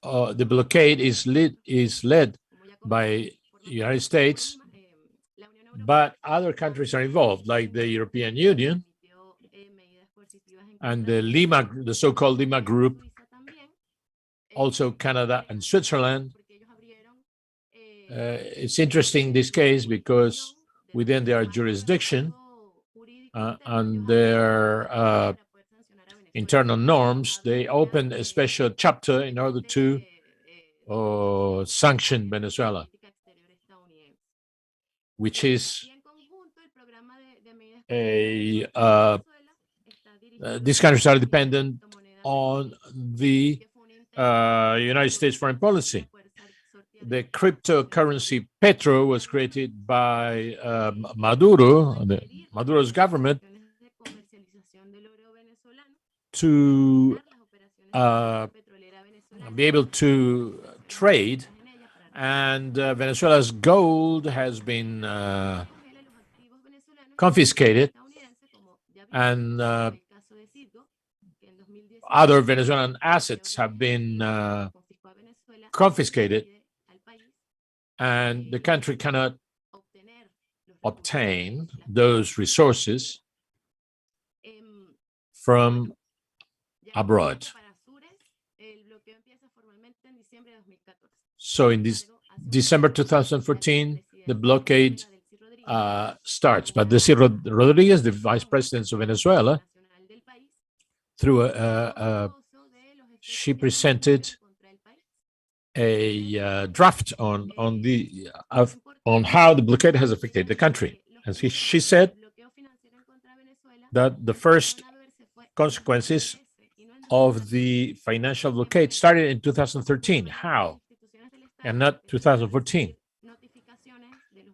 the blockade is led by the United States, but other countries are involved, like the European Union and the so-called Lima Group, also Canada and Switzerland. It's interesting, this case, because within their jurisdiction and their internal norms, they opened a special chapter in order to sanction Venezuela, which is these countries are dependent on the United States foreign policy. The cryptocurrency Petro was created by Maduro's government to be able to trade, and Venezuela's gold has been confiscated, and other Venezuelan assets have been confiscated, and the country cannot obtain those resources from abroad. So in this December 2014, the blockade starts. But Desi Rodriguez, the vice president of Venezuela, through she presented a draft on how the blockade has affected the country. And she said that the first consequences of the financial blockade started in 2013. How? And not 2014.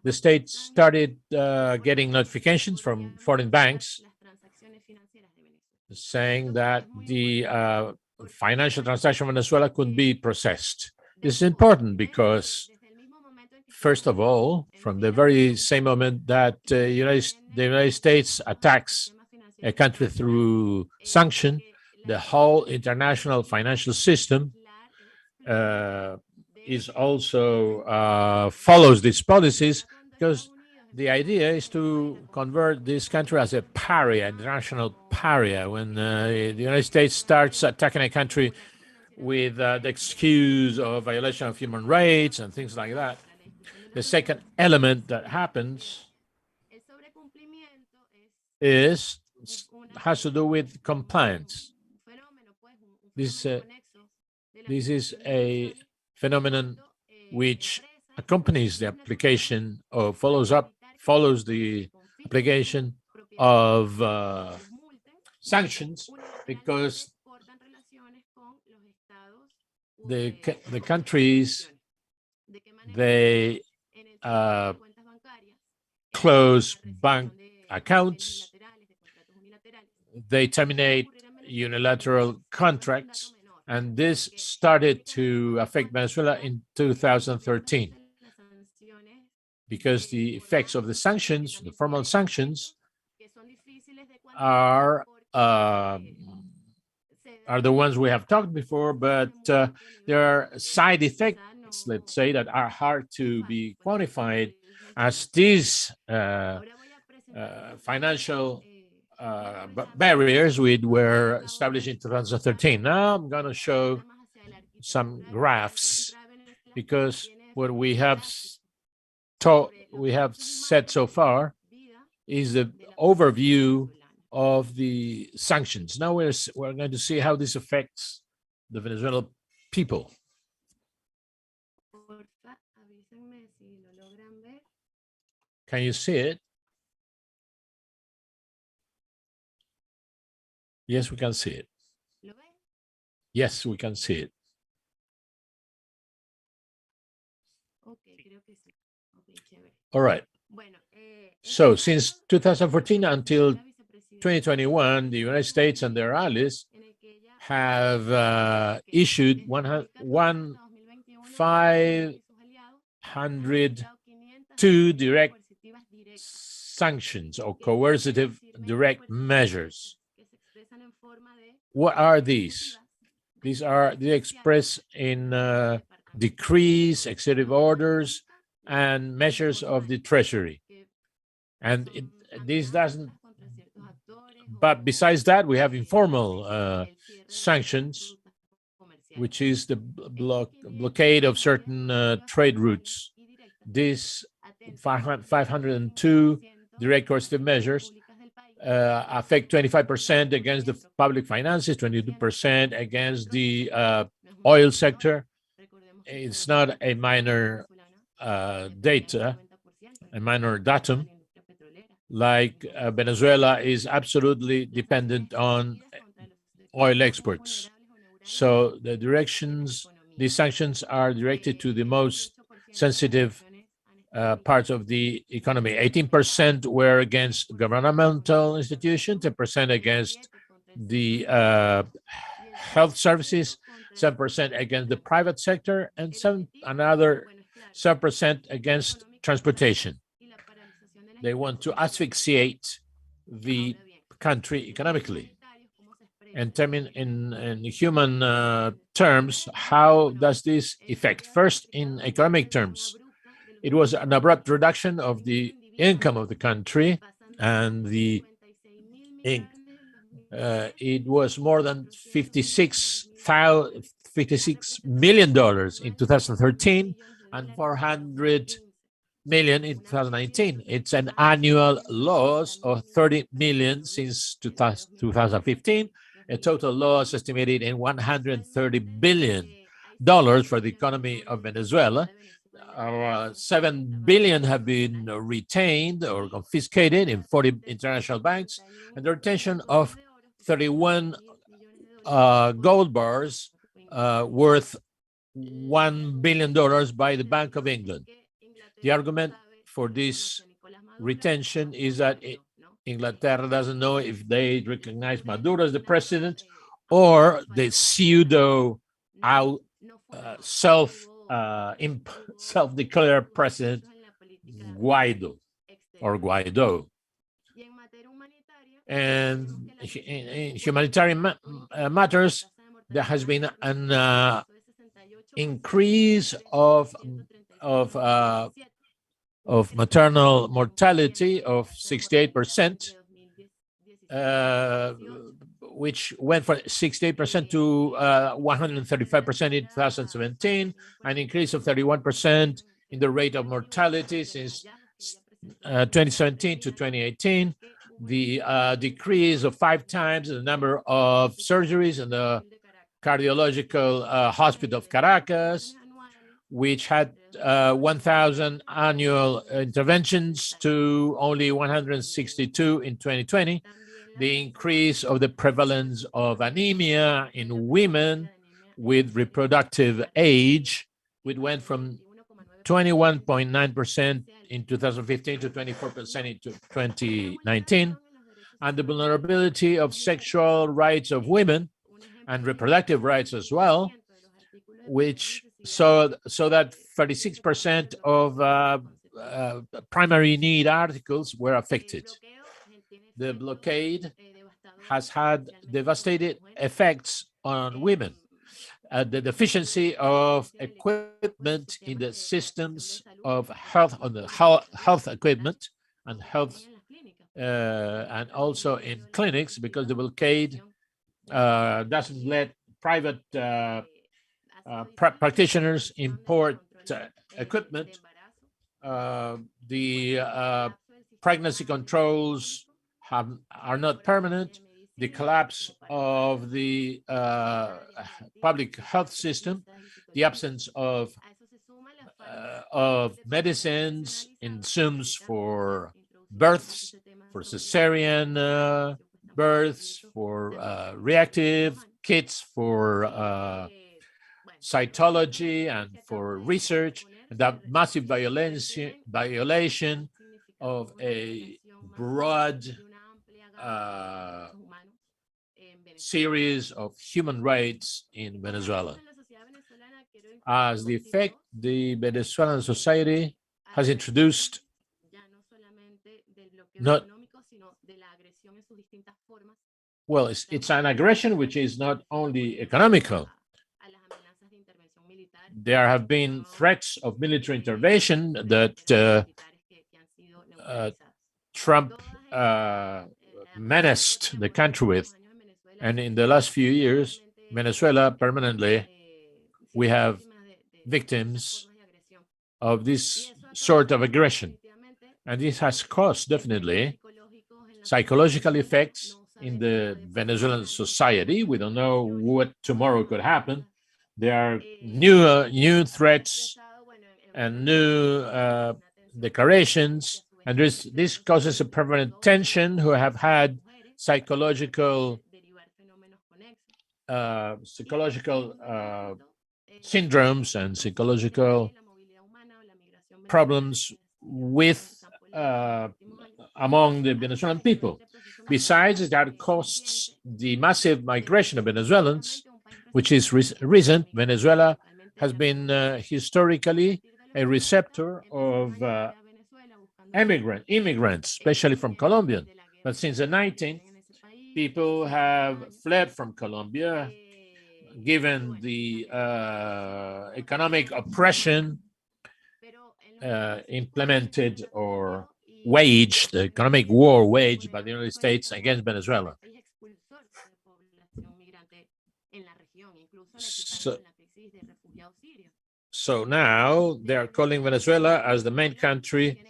The state started getting notifications from foreign banks saying that the financial transaction in Venezuela couldn't be processed. This is important because, first of all, from the very same moment that the United States attacks a country through sanction, the whole international financial system is also follows these policies, because the idea is to convert this country as a pariah, international pariah. When the United States starts attacking a country with the excuse of violation of human rights and things like that, the second element that happens has to do with compliance. This is a phenomenon which accompanies the application or follows the application of sanctions, because the countries, they close bank accounts, they terminate unilateral contracts, and this started to affect Venezuela in 2013, because the effects of the sanctions, the formal sanctions, are the ones we have talked before, but there are side effects, let's say, that are hard to be quantified, as these financial barriers were established in 2013. Now I'm going to show some graphs, because what we have said so far is the overview of the sanctions. Now we're going to see how this affects the Venezuelan people. Can you see it? Yes, we can see it. Yes, we can see it. All right. So since 2014 until 2021, the United States and their allies have issued 502 direct sanctions or coercive direct measures. What are these? These are expressed in decrees, executive orders, and measures of the Treasury. And this doesn't, but besides that, we have informal sanctions, which is the blockade of certain trade routes. These 502 direct coercive measures affect 25% against the public finances, 22% against the oil sector. It's not a minor datum, like Venezuela is absolutely dependent on oil exports. So these sanctions are directed to the most sensitive parts of the economy. 18% were against governmental institutions, 10% against the health services, 7% against the private sector, and another 7% against transportation. They want to asphyxiate the country economically. And in human terms, how does this affect? First, in economic terms, it was an abrupt reduction of the income of the country, and the it was more than $56 million in 2013 and 400 million in 2019. It's an annual loss of 30 million since 2015, a total loss estimated in $130 billion for the economy of Venezuela. 7 billion have been retained or confiscated in 40 international banks, and the retention of 31 gold bars worth $1 billion by the Bank of England. The argument for this retention is that Inglaterra doesn't know if they recognize Maduro as the president or the pseudo self-declared president Guaido. And in humanitarian matters, there has been an increase of maternal mortality of 68%, which went from 68% to 135% in 2017, an increase of 31% in the rate of mortality since 2017 to 2018, the decrease of 5 times the number of surgeries in the cardiological hospital of Caracas, which had 1,000 annual interventions to only 162 in 2020, the increase of the prevalence of anemia in women with reproductive age, which went from 21.9% in 2015 to 24% in 2019, and the vulnerability of sexual rights of women and reproductive rights as well, which so that 36% of primary need articles were affected. The blockade has had devastating effects on women. The deficiency of equipment in the systems of health, on the health equipment and health, and also in clinics, because the blockade doesn't let private practitioners import equipment. The pregnancy controls are not permanent. The collapse of the public health system, the absence of medicines, insums for births, for cesarean births, for reactive kits, for cytology and for research, and that massive violation of a broad series of human rights in Venezuela. As the effect, the Venezuelan society has introduced not, well, it's an aggression which is not only economical. There have been threats of military intervention that Trump menaced the country with. And in the last few years, Venezuela permanently, we have victims of this sort of aggression. And this has caused definitely psychological effects in the Venezuelan society. We don't know what tomorrow could happen. There are new threats and new declarations, and this causes a permanent tension who have had psychological syndromes and psychological problems with among the Venezuelan people. Besides, that costs the massive migration of Venezuelans, which is recent. Venezuela has been historically a receptor of immigrants, especially from Colombia. But since the 19th, people have fled from Colombia, given the economic oppression implemented or waged, the economic war waged by the United States against Venezuela. So now they are calling Venezuela as the main country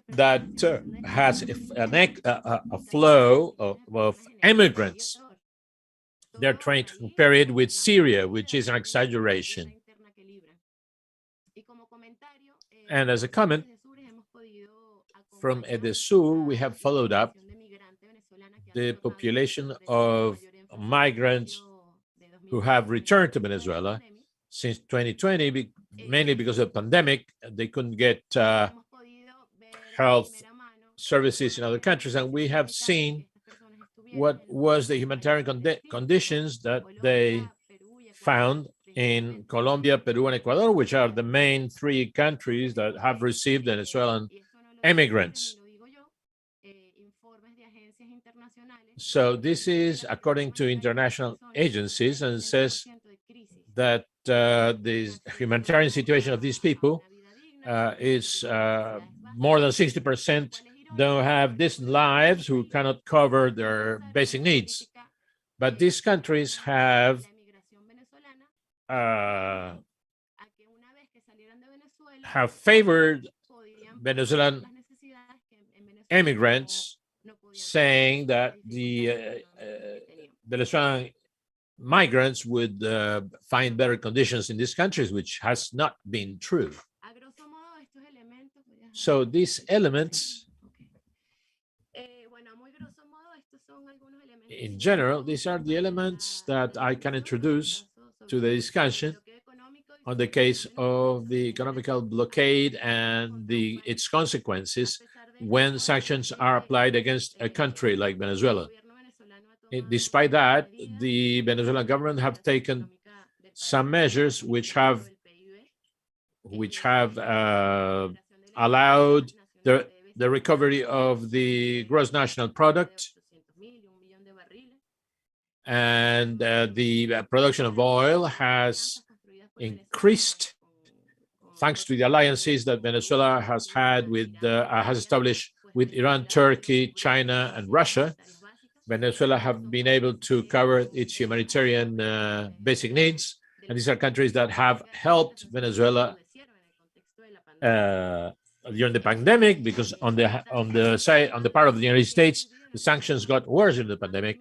that has a flow of immigrants. They're trying to compare it with Syria, which is an exaggeration. And as a comment, from Edesur, we have followed up the population of migrants who have returned to Venezuela since 2020, mainly because of the pandemic. They couldn't get health services in other countries, and we have seen what was the humanitarian conditions that they found in Colombia, Peru, and Ecuador, which are the main three countries that have received Venezuelan immigrants. So this is according to international agencies, and says that the humanitarian situation of these people is more than 60% don't have decent lives, who cannot cover their basic needs. But these countries have favored Venezuelan immigrants, saying that the Venezuelan migrants would find better conditions in these countries, which has not been true. So these elements, in general, these are the elements that I can introduce to the discussion on the case of the economical blockade and its consequences when sanctions are applied against a country like Venezuela. Despite that, the Venezuelan government have taken some measures which have allowed the recovery of the gross national product, and the production of oil has increased thanks to the alliances that Venezuela has had with has established with Iran, Turkey, China, and Russia. Venezuela have been able to cover its humanitarian basic needs, and these are countries that have helped Venezuela during the pandemic, because on the part of the United States, the sanctions got worse in the pandemic.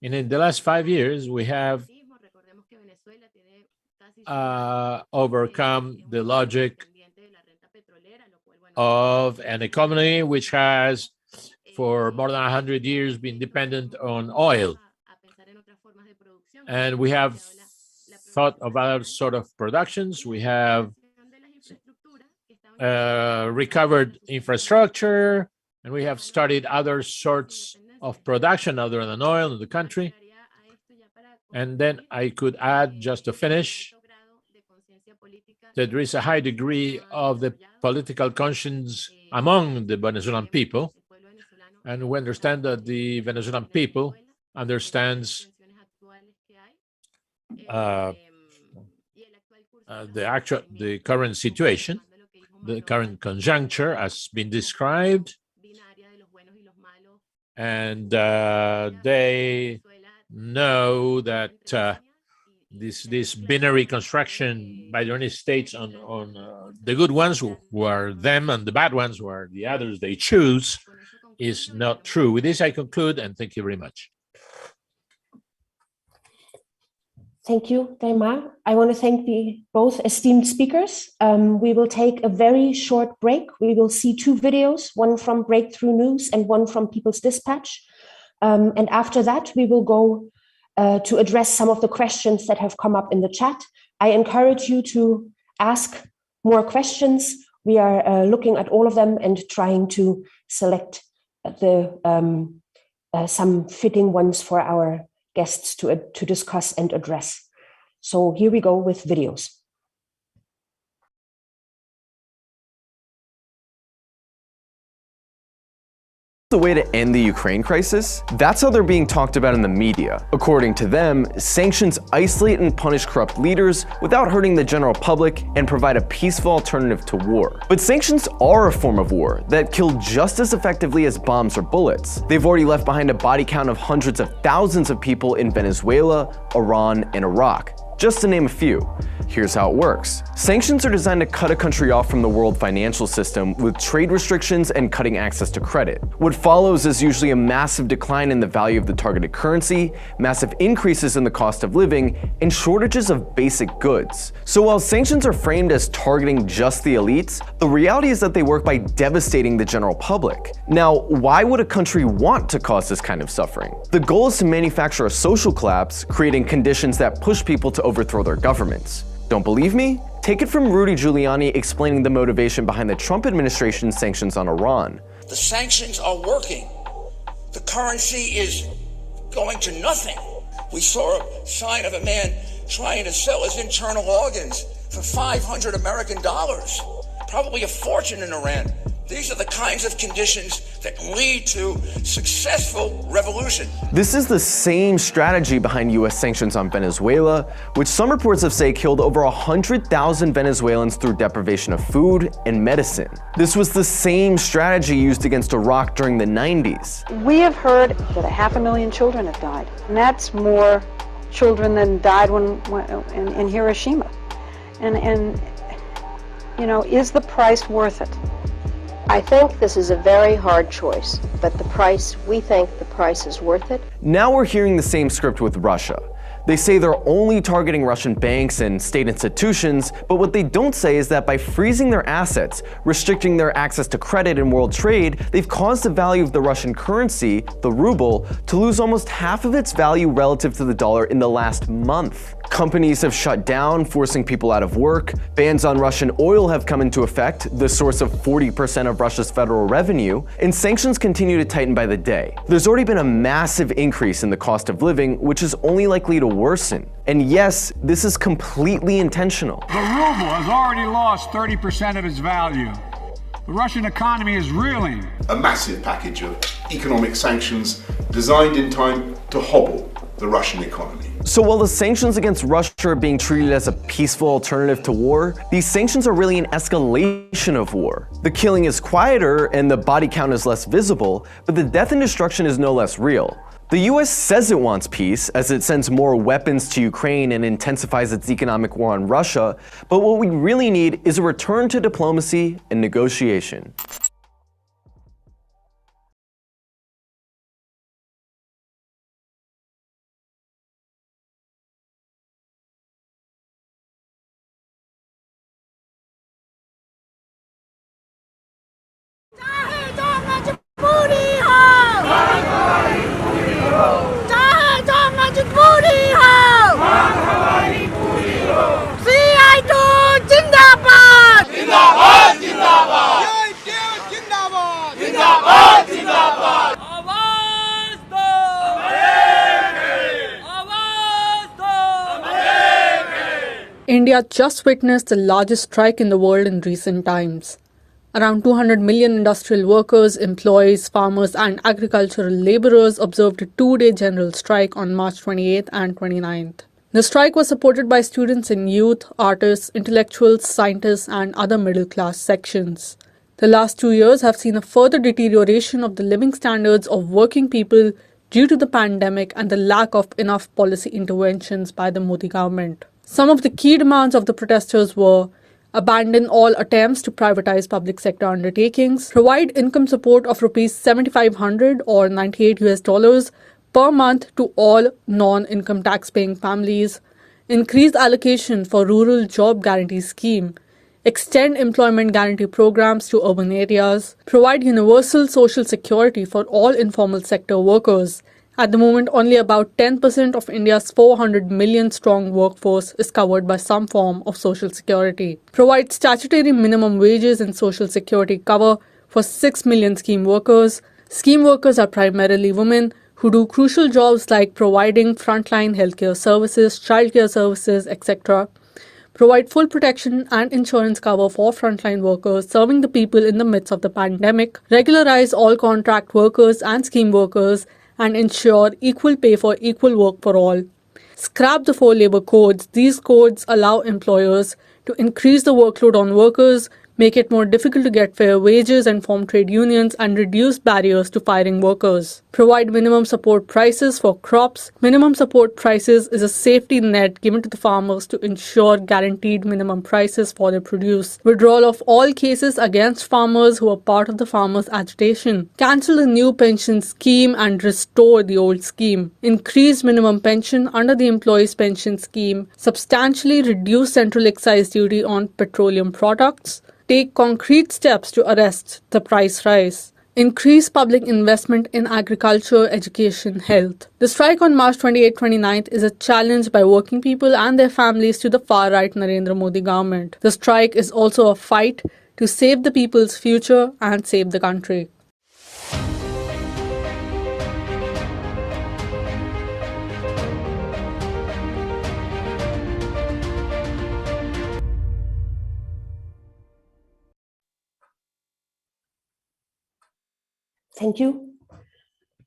And in the last 5 years, we have overcome the logic of an economy which has, for more than 100 years, been dependent on oil. And we have thought of other sort of productions. We have recovered infrastructure, and we have studied other sorts of production other than oil in the country. And then I could add, just to finish, that there is a high degree of the political conscience among the Venezuelan people. And we understand that the Venezuelan people understands the current situation, the current conjuncture has been described, and they know that this binary construction by the United States on the good ones who are them and the bad ones who are the others they choose is not true. With this, I conclude, and thank you very much. Thank you, Daimar. I want to thank the both esteemed speakers. We will take a very short break. We will see two videos, one from Breakthrough News and one from People's Dispatch. And after that, we will go to address some of the questions that have come up in the chat. I encourage you to ask more questions. We are looking at all of them and trying to select some fitting ones for our guests to discuss and address. So here we go with videos. the way to end the Ukraine crisis? That's how they're being talked about in the media. According to them, sanctions isolate and punish corrupt leaders without hurting the general public and provide a peaceful alternative to war. But sanctions are a form of war that kill just as effectively as bombs or bullets. They've already left behind a body count of hundreds of thousands of people in Venezuela, Iran, and Iraq, just to name a few. Here's how it works. Sanctions are designed to cut a country off from the world financial system with trade restrictions and cutting access to credit. What follows is usually a massive decline in the value of the targeted currency, massive increases in the cost of living, and shortages of basic goods. So while sanctions are framed as targeting just the elites, the reality is that they work by devastating the general public. Now, why would a country want to cause this kind of suffering? The goal is to manufacture a social collapse, creating conditions that push people to overthrow their governments. Don't believe me? Take it from Rudy Giuliani explaining the motivation behind the Trump administration's sanctions on Iran. The sanctions are working. The currency is going to nothing. We saw a sign of a man trying to sell his internal organs for $500 American, probably a fortune in Iran. These are the kinds of conditions that lead to successful revolution. This is the same strategy behind US sanctions on Venezuela, which some reports have say killed over 100,000 Venezuelans through deprivation of food and medicine. This was the same strategy used against Iraq during the 90s. We have heard that 500,000 children have died, and that's more children than died in Hiroshima. And you know, is the price worth it? I think this is a very hard choice, but we think the price is worth it. Now we're hearing the same script with Russia. They say they're only targeting Russian banks and state institutions, but what they don't say is that by freezing their assets, restricting their access to credit and world trade, they've caused the value of the Russian currency, the ruble, to lose almost half of its value relative to the dollar in the last month. Companies have shut down, forcing people out of work. Bans on Russian oil have come into effect, the source of 40% of Russia's federal revenue, and sanctions continue to tighten by the day. There's already been a massive increase in the cost of living, which is only likely to worsen. And yes, this is completely intentional. The ruble has already lost 30% of its value. The Russian economy is reeling. A massive package of economic sanctions designed in time to hobble the Russian economy. So while the sanctions against Russia are being treated as a peaceful alternative to war, these sanctions are really an escalation of war. The killing is quieter and the body count is less visible, but the death and destruction is no less real. The US says it wants peace as it sends more weapons to Ukraine and intensifies its economic war on Russia, but what we really need is a return to diplomacy and negotiation. India just witnessed the largest strike in the world in recent times. Around 200 million industrial workers, employees, farmers, and agricultural laborers observed a two-day general strike on March 28th and 29th. The strike was supported by students and youth, artists, intellectuals, scientists, and other middle-class sections. The last 2 years have seen a further deterioration of the living standards of working people due to the pandemic and the lack of enough policy interventions by the Modi government. Some of the key demands of the protesters were abandon all attempts to privatize public sector undertakings, provide income support of Rs 7,500 or $98 per month to all non-income tax-paying families, increase allocation for rural job guarantee scheme, extend employment guarantee programs to urban areas, provide universal social security for all informal sector workers. At the moment, only about 10% of India's 400 million strong workforce is covered by some form of social security. Provide statutory minimum wages and social security cover for 6 million scheme workers. Scheme workers are primarily women who do crucial jobs like providing frontline healthcare services, childcare services, etc. provide full protection and insurance cover for frontline workers serving the people in the midst of the pandemic, regularize all contract workers and scheme workers, and ensure equal pay for equal work for all. Scrap the 4 labor codes. These codes allow employers to increase the workload on workers, make it more difficult to get fair wages and form trade unions, and reduce barriers to firing workers. Provide minimum support prices for crops. Minimum support prices is a safety net given to the farmers to ensure guaranteed minimum prices for their produce. Withdrawal of all cases against farmers who are part of the farmers' agitation. Cancel the new pension scheme and restore the old scheme. Increase minimum pension under the employees' pension scheme. Substantially reduce central excise duty on petroleum products. Take concrete steps to arrest the price rise. Increase public investment in agriculture, education, health. The strike on March 28-29 is a challenge by working people and their families to the far-right Narendra Modi government. The strike is also a fight to save the people's future and save the country. Thank you.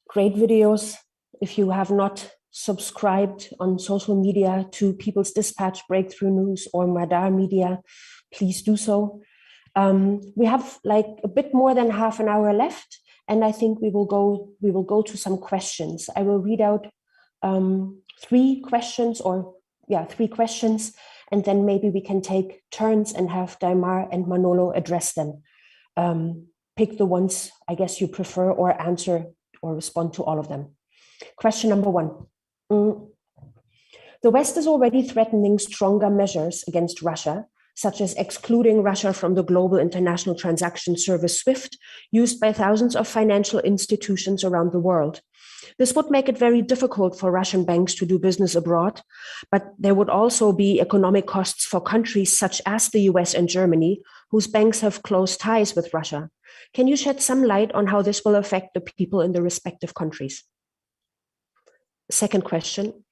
Great videos. If you have not subscribed on social media to People's Dispatch, Breakthrough News, or Madar Media, please do so. We have like a bit more than half an hour left, and I think we will go to some questions. I will read out 3 questions, and then maybe we can take turns and have Daimar and Manolo address them. Pick the ones I guess you prefer, or answer or respond to all of them. Question number 1. The West is already threatening stronger measures against Russia, such as excluding Russia from the global international transaction service SWIFT, used by thousands of financial institutions around the world. This would make it very difficult for Russian banks to do business abroad, but there would also be economic costs for countries such as the US and Germany, whose banks have close ties with Russia. Can you shed some light on how this will affect the people in the respective countries? Second question.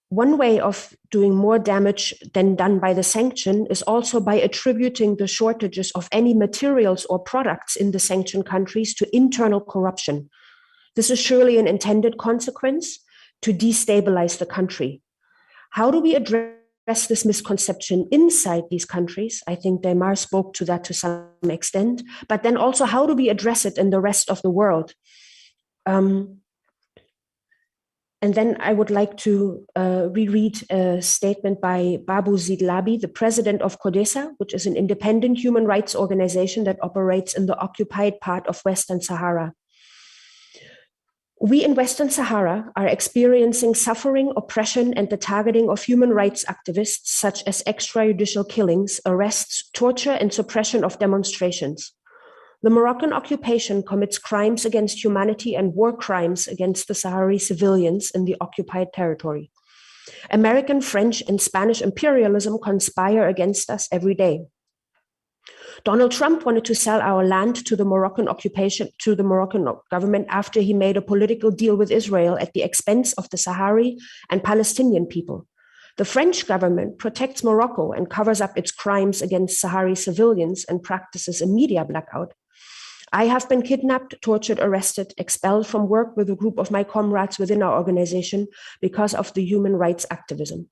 One way of doing more damage than done by the sanction is also by attributing the shortages of any materials or products in the sanctioned countries to internal corruption. This is surely an intended consequence to destabilize the country. How do we address this misconception inside these countries? I think Daimar spoke to that to some extent, but then also how do we address it in the rest of the world? And then I would like to reread a statement by Babu Zidlabi, the president of CODESA, which is an independent human rights organization that operates in the occupied part of Western Sahara. We in Western Sahara are experiencing suffering, oppression, and the targeting of human rights activists, such as extrajudicial killings, arrests, torture, and suppression of demonstrations. The Moroccan occupation commits crimes against humanity and war crimes against the Sahrawi civilians in the occupied territory. American, French, and Spanish imperialism conspire against us every day. Donald Trump wanted to sell our land to the Moroccan occupation, to the Moroccan government, after he made a political deal with Israel at the expense of the Sahrawi and Palestinian people. The French government protects Morocco and covers up its crimes against Sahrawi civilians and practices a media blackout. I have been kidnapped, tortured, arrested, expelled from work with a group of my comrades within our organization because of the human rights activism.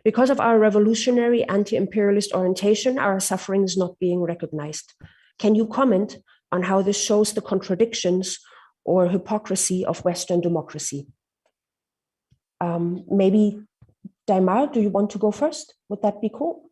Because of our revolutionary anti-imperialist orientation, our suffering is not being recognized. Can you comment on how this shows the contradictions or hypocrisy of Western democracy? Maybe Daimar, do you want to go first? Would that be cool?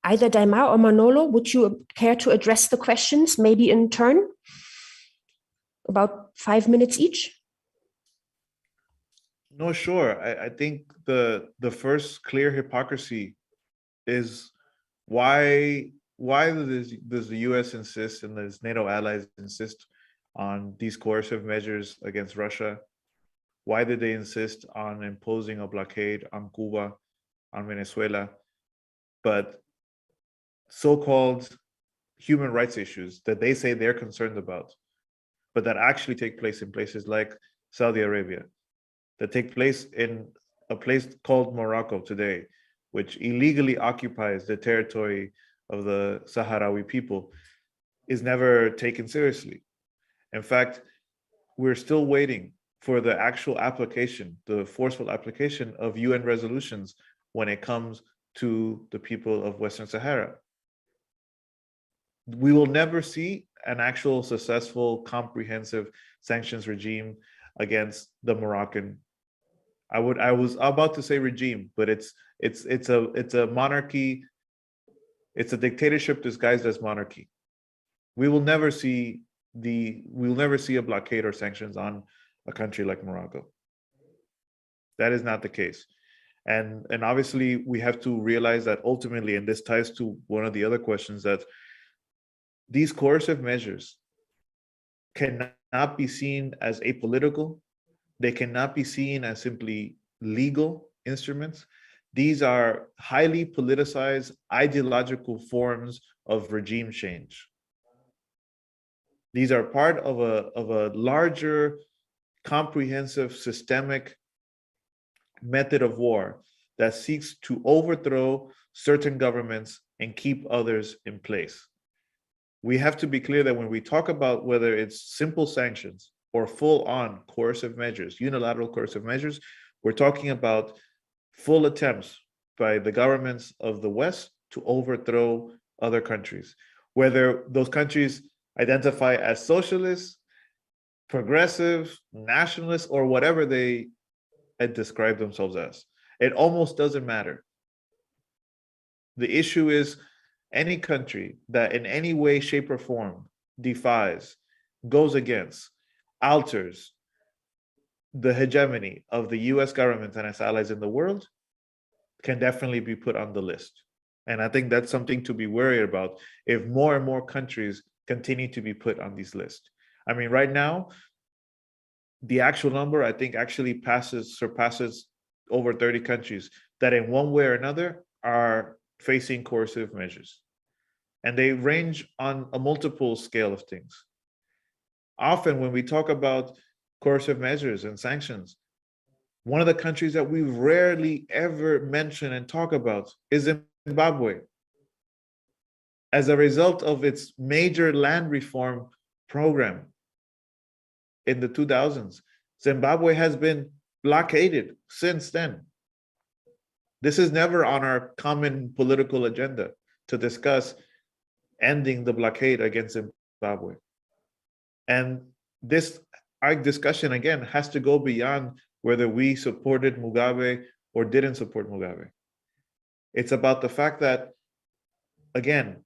Either Daimar or Manolo, would you care to address the questions, maybe in turn? About 5 minutes each? No, sure. I think the first clear hypocrisy is why does the US insist and does NATO allies insist on these coercive measures against Russia Why did they insist on imposing a blockade on Cuba, on Venezuela? But so-called human rights issues that they say they're concerned about, but that actually take place in places like Saudi Arabia, that take place in a place called Morocco today, which illegally occupies the territory of the Sahrawi people, is never taken seriously. In fact, we're still waiting for the actual application, the forceful application of UN resolutions when it comes to the people of Western Sahara. We will never see an actual successful, comprehensive sanctions regime against the Moroccan. I was about to say regime, but it's a monarchy. It's a dictatorship disguised as monarchy. We will never see a blockade or sanctions on a country like Morocco. That is not the case. And obviously we have to realize that ultimately, and this ties to one of the other questions, that these coercive measures cannot be seen as apolitical. They cannot be seen as simply legal instruments. These are highly politicized ideological forms of regime change. These are part of a larger, comprehensive, systemic method of war that seeks to overthrow certain governments and keep others in place. We have to be clear that when we talk about whether it's simple sanctions or full-on coercive measures, unilateral coercive measures, we're talking about full attempts by the governments of the West to overthrow other countries, whether those countries identify as socialist, progressive, nationalist, or whatever they describe themselves as. It almost doesn't matter. The issue is any country that in any way, shape, or form defies, goes against, alters the hegemony of the US government and its allies in the world can definitely be put on the list. And I think that's something to be worried about if more and more countries continue to be put on these lists. I mean, right now, the actual number, I think, actually surpasses over 30 countries that in one way or another are facing coercive measures. And they range on a multiple scale of things. Often when we talk about coercive measures and sanctions, one of the countries that we rarely ever mention and talk about is Zimbabwe. As a result of its major land reform program in the 2000s, Zimbabwe has been blockaded since then. This is never on our common political agenda to discuss ending the blockade against Zimbabwe. And our discussion, again, has to go beyond whether we supported Mugabe or didn't support Mugabe. It's about the fact that, again,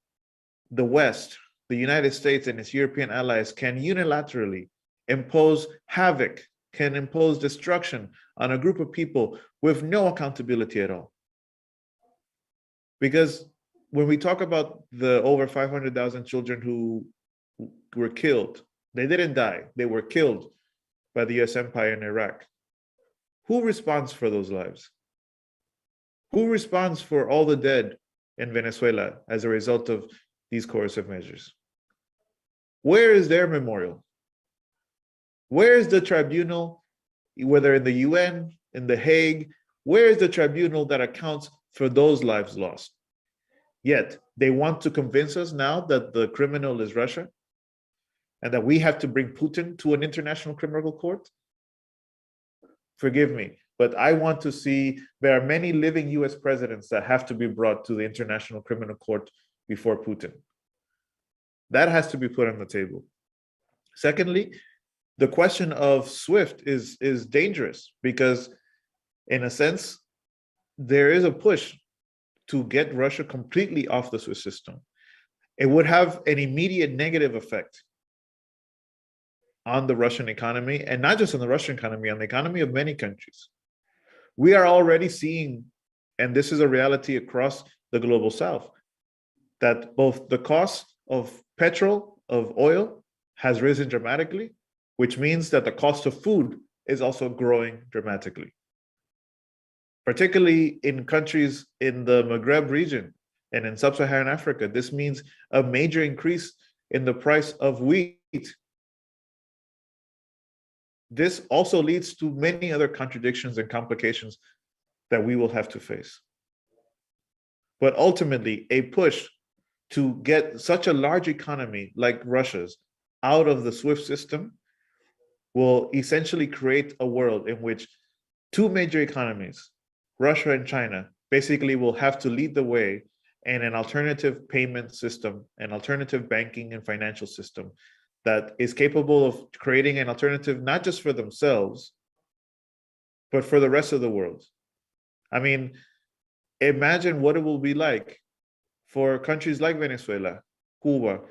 the West, the United States and its European allies can unilaterally impose havoc, can impose destruction on a group of people with no accountability at all. Because when we talk about the over 500,000 children who were killed, they didn't die, they were killed by the US empire in Iraq. Who responds for those lives? Who responds for all the dead in Venezuela as a result of these coercive measures? Where is their memorial? Where is the tribunal, whether in the UN, in The Hague, where is the tribunal that accounts for those lives lost? Yet they want to convince us now that the criminal is Russia and that we have to bring Putin to an international criminal court? Forgive me, but I want to see there are many living US presidents that have to be brought to the International Criminal Court before Putin. That has to be put on the table. Secondly, the question of SWIFT is dangerous because, in a sense, there is a push to get Russia completely off the SWIFT system. It would have an immediate negative effect on the Russian economy, and not just on the Russian economy, on the economy of many countries. We are already seeing, and this is a reality across the global South, that both the cost of petrol, of oil, has risen dramatically, which means that the cost of food is also growing dramatically, particularly in countries in the Maghreb region and in sub-Saharan Africa. This means a major increase in the price of wheat. This also leads to many other contradictions and complications that we will have to face. But ultimately, a push to get such a large economy like Russia's out of the SWIFT system will essentially create a world in which two major economies, Russia and China, basically will have to lead the way in an alternative payment system, an alternative banking and financial system that is capable of creating an alternative not just for themselves, but for the rest of the world. I mean, imagine what it will be like for countries like Venezuela, Cuba,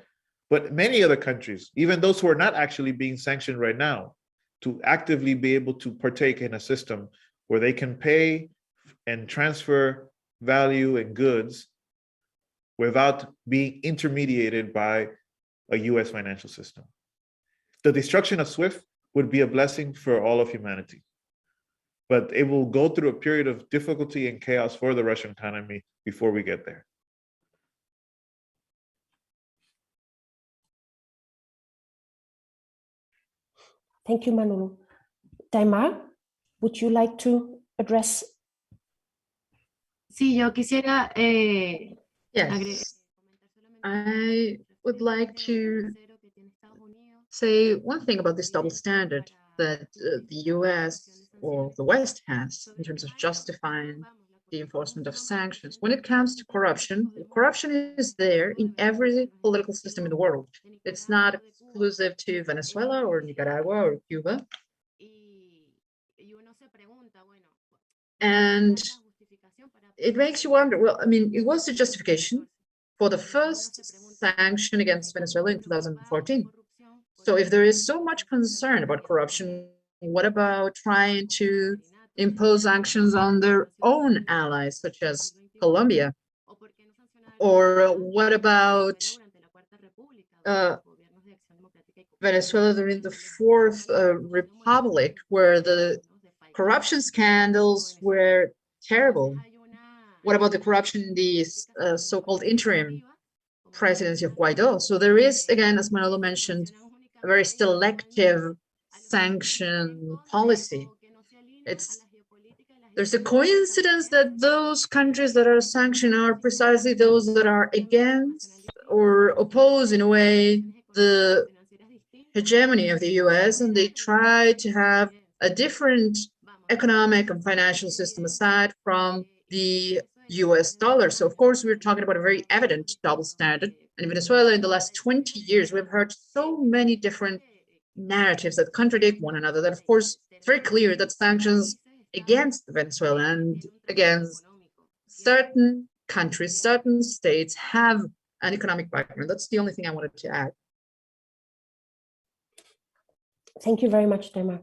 but many other countries, even those who are not actually being sanctioned right now, to actively be able to partake in a system where they can pay and transfer value and goods without being intermediated by a US financial system. The destruction of SWIFT would be a blessing for all of humanity, but it will go through a period of difficulty and chaos for the Russian economy before we get there. Thank you, Manolo. Daimar, would you like to address? Sí, yo quisiera Yes, I would like to say one thing about this double standard that the US or the West has in terms of justifying the enforcement of sanctions. When it comes to corruption, corruption is there in every political system in the world. It's not exclusive to Venezuela or Nicaragua or Cuba. And it makes you wonder, well, I mean, it was a justification for the first sanction against Venezuela in 2014. So if there is so much concern about corruption, what about trying to impose sanctions on their own allies, such as Colombia? Or what about Venezuela during the Fourth Republic, where the corruption scandals were terrible? What about the corruption in the so-called interim presidency of Guaido? So there is, again, as Manolo mentioned, a very selective sanction policy. There's a coincidence that those countries that are sanctioned are precisely those that are against or oppose, in a way, the hegemony of the US, and they try to have a different economic and financial system aside from the US dollar. So of course, we're talking about a very evident double standard. And in Venezuela, in the last 20 years, we've heard so many different narratives that contradict one another that, of course, it's very clear that sanctions against Venezuela and against certain countries, certain states have an economic background. That's the only thing I wanted to add. Thank you very much, Daimar.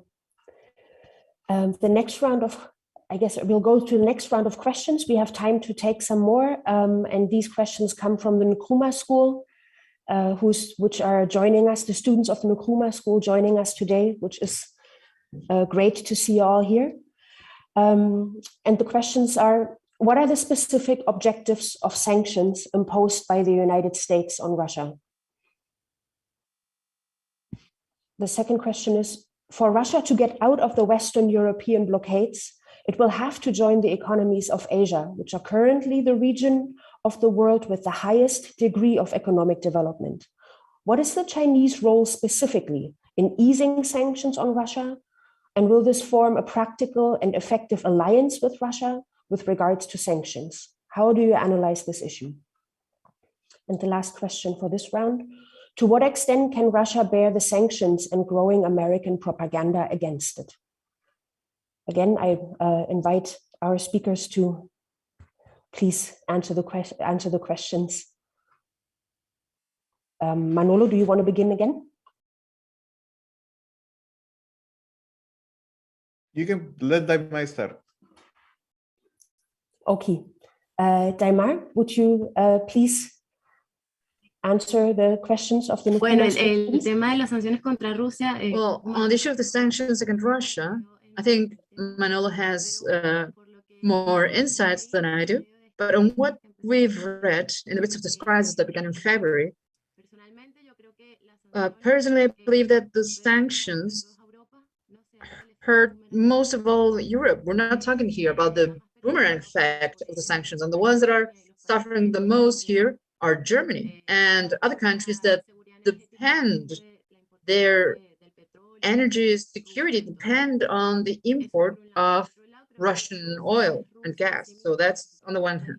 The next round of, I guess we'll go to the next round of questions. We have time to take some more, and these questions come from the Nkrumah School, which are joining us, the students of the Nkrumah School joining us today, which is great to see you all here. And the questions are, what are the specific objectives of sanctions imposed by the United States on Russia? The second question is, for Russia to get out of the Western European blockades, it will have to join the economies of Asia, which are currently the region of the world with the highest degree of economic development. What is the Chinese role specifically in easing sanctions on Russia? And will this form a practical and effective alliance with Russia with regards to sanctions? How do you analyze this issue? And the last question for this round, to what extent can Russia bear the sanctions and growing American propaganda against it? Again, I invite our speakers to please answer the questions. Manolo, do you want to begin again? You can let Daimar start. Okay. Daimar, would you please answer the questions of the Bueno, newcomers? el tema de las sanciones contra Rusia. Well, on the issue of the sanctions against Russia, I think Manolo has more insights than I do. But on what we've read in the midst of this crisis that began in February, personally, I believe that the sanctions hurt most of all Europe. We're not talking here about the boomerang effect of the sanctions, and the ones that are suffering the most here are Germany and other countries that depend their energy security depend on the import of Russian oil and gas. So that's on the one hand.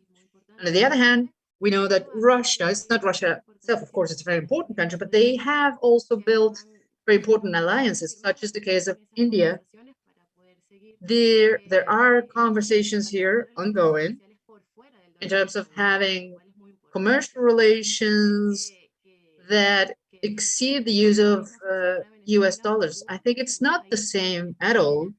And on the other hand, we know that Russia, it's not Russia itself, of course, it's a very important country, but they have also built very important alliances, such as the case of India. There are conversations here ongoing in terms of having commercial relations that exceed the use of US dollars. I think it's not the same at all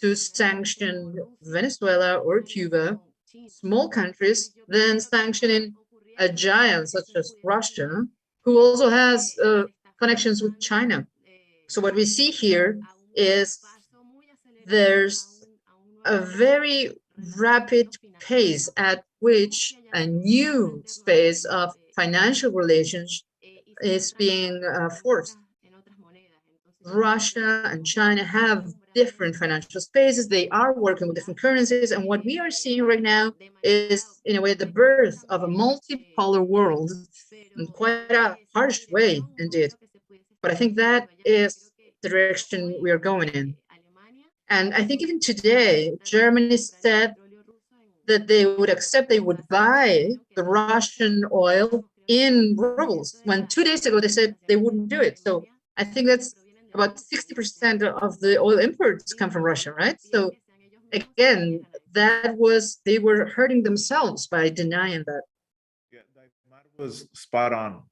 to sanction Venezuela or Cuba, small countries, than sanctioning a giant such as Russia, who also has connections with China. So what we see here is there's a very rapid pace at which a new space of financial relations is being forced. Russia and China have different financial spaces. They are working with different currencies. And what we are seeing right now is, in a way, the birth of a multipolar world in quite a harsh way, indeed. But I think that is the direction we are going in. And I think even today, Germany said that they would accept, they would buy the Russian oil in rubles, when 2 days ago they said they wouldn't do it. So I think that's about 60% of the oil imports come from Russia, right? So again, that was, they were hurting themselves by denying that. Yeah, that was spot on,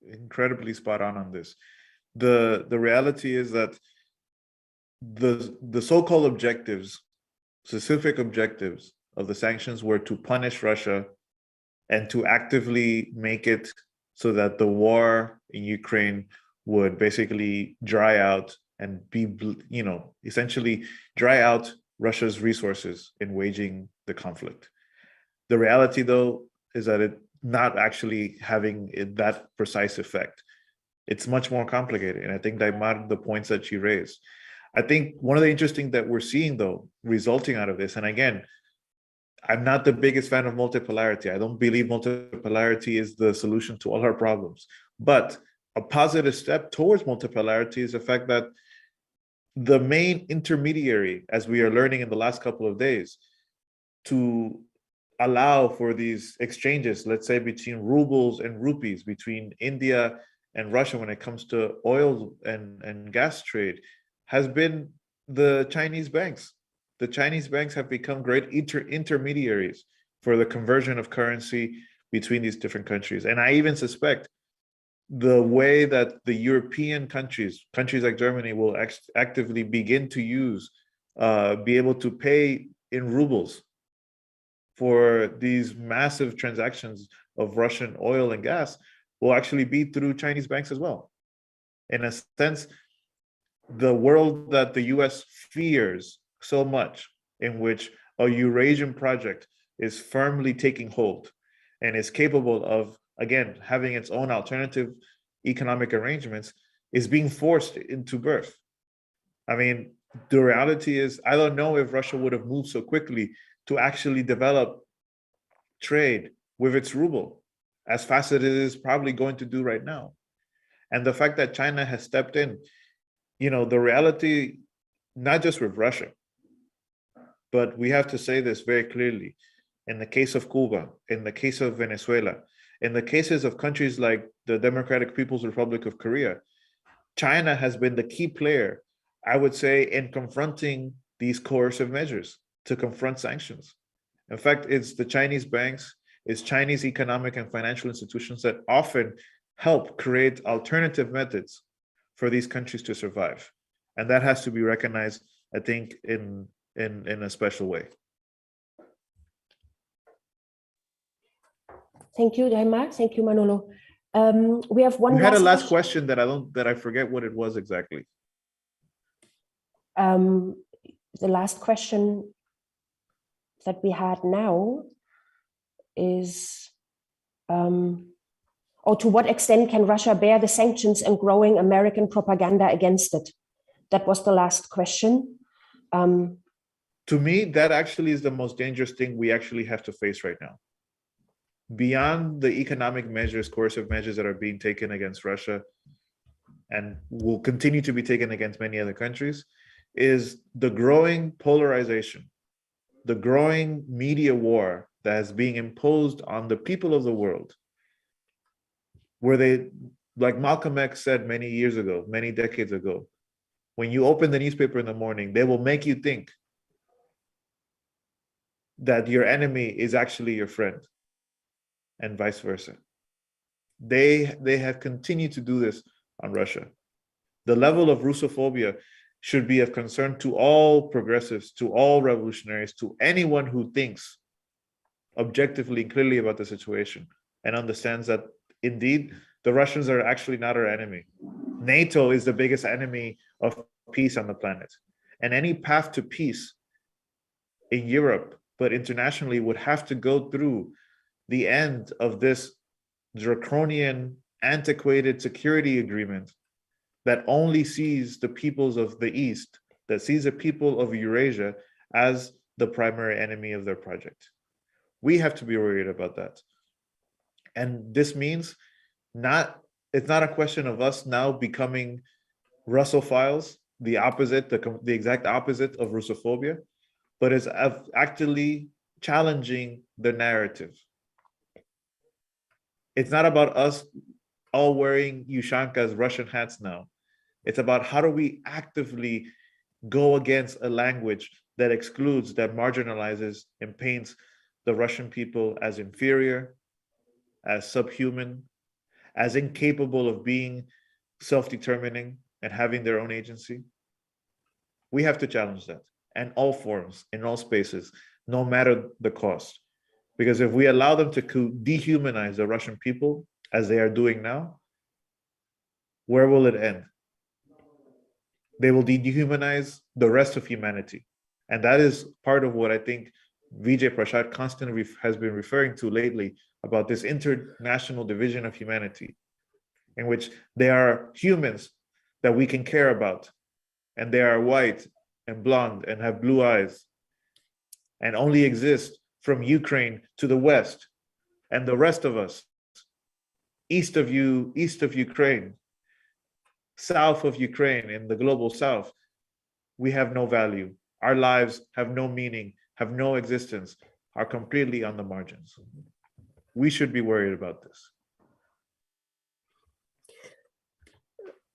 incredibly spot on this. The reality is that the so-called objectives, specific objectives of the sanctions were to punish Russia and to actively make it so that the war in Ukraine would basically dry out and be, essentially dry out Russia's resources in waging the conflict. The reality, though, is that it's not actually having that precise effect. It's much more complicated. And I think Daimar, the points that she raised. I think one of the interesting that we're seeing, though, resulting out of this, and again, I'm not the biggest fan of multipolarity. I don't believe multipolarity is the solution to all our problems. But a positive step towards multipolarity is the fact that the main intermediary, as we are learning in the last couple of days, to allow for these exchanges, let's say between rubles and rupees, between India and Russia when it comes to oil and gas trade, has been the Chinese banks. The Chinese banks have become great intermediaries for the conversion of currency between these different countries. And I even suspect the way that the European countries like Germany, will actively begin to use, be able to pay in rubles for these massive transactions of Russian oil and gas, will actually be through Chinese banks as well. In a sense, the world that the US fears so much, in which a Eurasian project is firmly taking hold and is capable of, again, having its own alternative economic arrangements, is being forced into birth. I mean, the reality is, I don't know if Russia would have moved so quickly to actually develop trade with its ruble as fast as it is probably going to do right now. And the fact that China has stepped in, the reality, not just with Russia, but we have to say this very clearly. In the case of Cuba, in the case of Venezuela, in the cases of countries like the Democratic People's Republic of Korea, China has been the key player, I would say, in confronting these coercive measures to confront sanctions. In fact, it's the Chinese banks, it's Chinese economic and financial institutions that often help create alternative methods for these countries to survive. And that has to be recognized, I think, in a special way. Thank you, Daimar. Thank you, Manolo. We have one. You had a last question that I forget what it was exactly. The last question that we had now is, to what extent can Russia bear the sanctions and growing American propaganda against it? That was the last question. To me, that actually is the most dangerous thing we actually have to face right now. Beyond the economic measures, coercive measures that are being taken against Russia and will continue to be taken against many other countries, is the growing polarization, the growing media war that is being imposed on the people of the world, where they, like Malcolm X said many years ago, many decades ago, when you open the newspaper in the morning, they will make you think that your enemy is actually your friend, and vice versa. They have continued to do this on Russia. The level of Russophobia should be of concern to all progressives, to all revolutionaries, to anyone who thinks objectively and clearly about the situation and understands that indeed the Russians are actually not our enemy. NATO is the biggest enemy of peace on the planet. And any path to peace in Europe, but internationally, would have to go through the end of this draconian, antiquated security agreement that only sees the peoples of the East, that sees the people of Eurasia as the primary enemy of their project. We have to be worried about that. And this means it's not a question of us now becoming Russophiles, the opposite, the exact opposite of Russophobia, but it's actually challenging the narrative. It's not about us all wearing Yushanka's Russian hats now. It's about how do we actively go against a language that excludes, that marginalizes, and paints the Russian people as inferior, as subhuman, as incapable of being self-determining and having their own agency. We have to challenge that in all forms, in all spaces, no matter the cost. Because if we allow them to dehumanize the Russian people, as they are doing now, where will it end? They will dehumanize the rest of humanity. And that is part of what I think Vijay Prashad constantly has been referring to lately about this international division of humanity, in which there are humans that we can care about, and they are white and blonde and have blue eyes, and only exist from Ukraine to the West, and the rest of us, east of Ukraine, south of Ukraine, in the global south, we have no value. Our lives have no meaning, have no existence, are completely on the margins. We should be worried about this.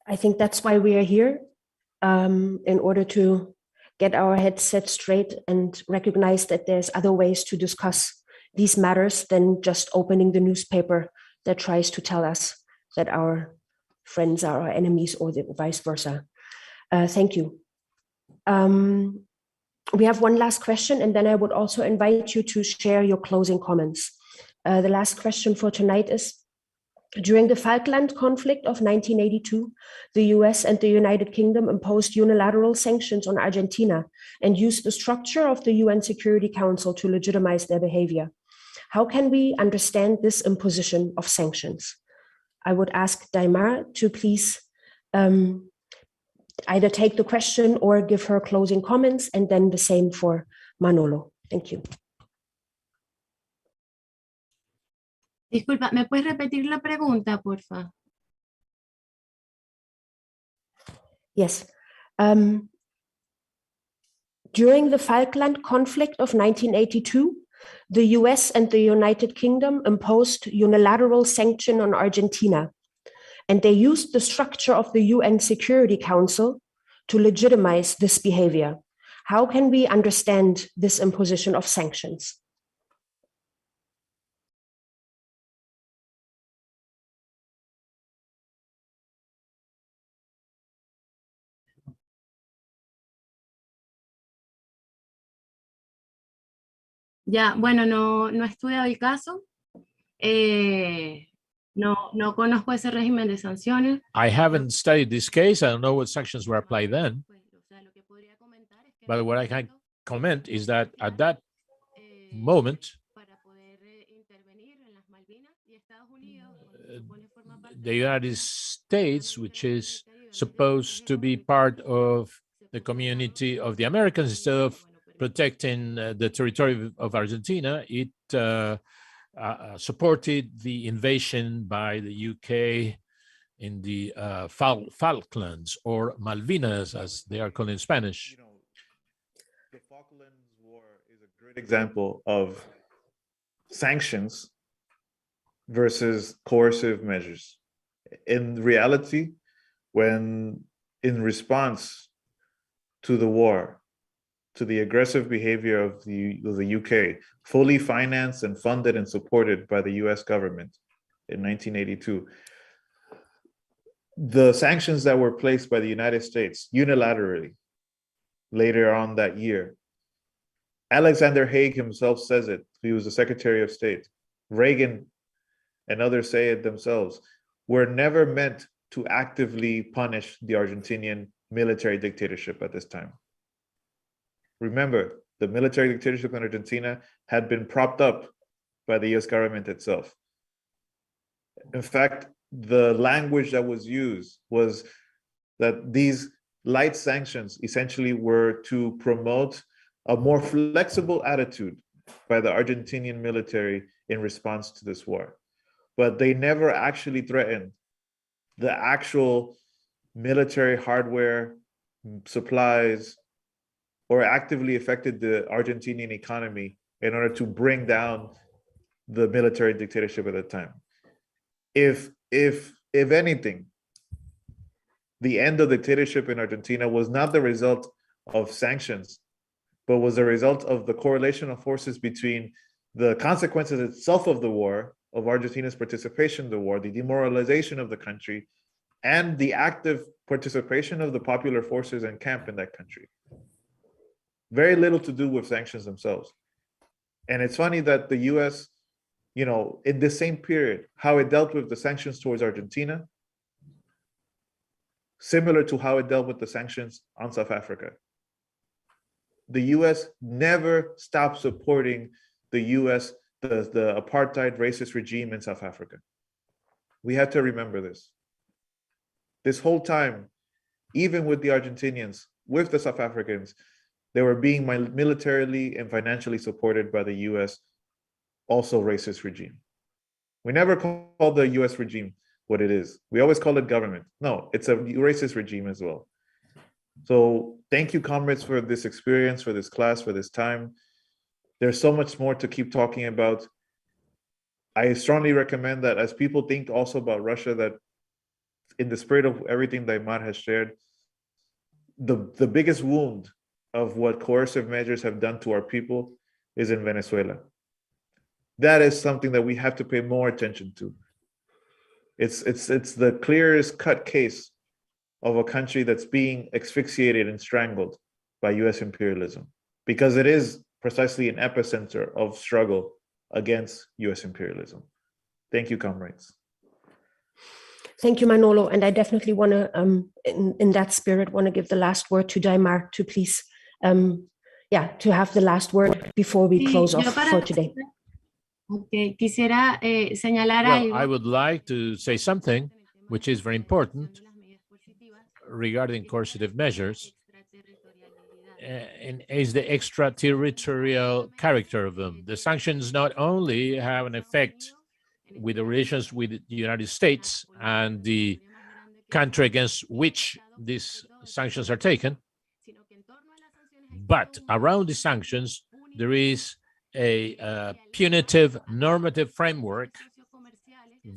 I think that's why we are here, in order to get our heads set straight and recognize that there's other ways to discuss these matters than just opening the newspaper that tries to tell us that our friends are our enemies or vice versa. Thank you. We have one last question, and then I would also invite you to share your closing comments. The last question for tonight is, during the Falkland conflict of 1982, the US and the United Kingdom imposed unilateral sanctions on Argentina and used the structure of the UN Security Council to legitimize their behavior. How can we understand this imposition of sanctions? I would ask Daimar to please either take the question or give her closing comments, and then the same for Manolo. Thank you. Disculpa, ¿me puedes repetir la pregunta, porfa? Yes. During the Falkland conflict of 1982, the US and the United Kingdom imposed unilateral sanction on Argentina, and they used the structure of the UN Security Council to legitimize this behavior. How can we understand this imposition of sanctions? Ya, bueno, no he estudiado el caso. No conozco ese régimen de sanciones. I haven't studied this case. I don't know what sanctions were applied then. But what I can comment is that at that moment, the United States, which is supposed to be part of the community of the Americans, instead of protecting the territory of Argentina, it supported the invasion by the UK in the Falklands, or Malvinas, as they are called in Spanish. The Falklands War is a great example of sanctions versus coercive measures. In reality, when in response to the war, to the aggressive behavior of the UK, fully financed and funded and supported by the US government in 1982, the sanctions that were placed by the United States unilaterally later on that year, Alexander Haig himself says it. He was the Secretary of State. Reagan and others say it themselves, were never meant to actively punish the Argentinian military dictatorship at this time. Remember, the military dictatorship in Argentina had been propped up by the US government itself. In fact, the language that was used was that these light sanctions essentially were to promote a more flexible attitude by the Argentinian military in response to this war. But they never actually threatened the actual military hardware, supplies, or actively affected the Argentinian economy in order to bring down the military dictatorship at the time. If anything, the end of dictatorship in Argentina was not the result of sanctions, but was a result of the correlation of forces between the consequences itself of the war, of Argentina's participation in the war, the demoralization of the country, and the active participation of the popular forces and camp in that country. Very little to do with sanctions themselves. And it's funny that the US, in this same period, how it dealt with the sanctions towards Argentina, similar to how it dealt with the sanctions on South Africa. The US never stopped supporting the apartheid racist regime in South Africa. We have to remember this. This whole time, even with the Argentinians, with the South Africans, they were being militarily and financially supported by the US, also racist regime. We never call the US regime what it is. We always call it government. No, it's a racist regime as well. So thank you, comrades, for this experience, for this class, for this time. There's so much more to keep talking about. I strongly recommend that as people think also about Russia, that in the spirit of everything that Aymar has shared, the biggest wound of what coercive measures have done to our people is in Venezuela. That is something that we have to pay more attention to. It's the clearest cut case of a country that's being asphyxiated and strangled by US imperialism, because it is precisely an epicenter of struggle against US imperialism. Thank you, comrades. Thank you, Manolo. And I definitely want to, in that spirit, want to give the last word to Aymar to please, to have the last word before we close off for today. Okay, quisiera señalar algo. I would like to say something which is very important regarding coercive measures, and is the extraterritorial character of them. The sanctions not only have an effect with the relations with the United States and the country against which these sanctions are taken, but around the sanctions, there is a punitive normative framework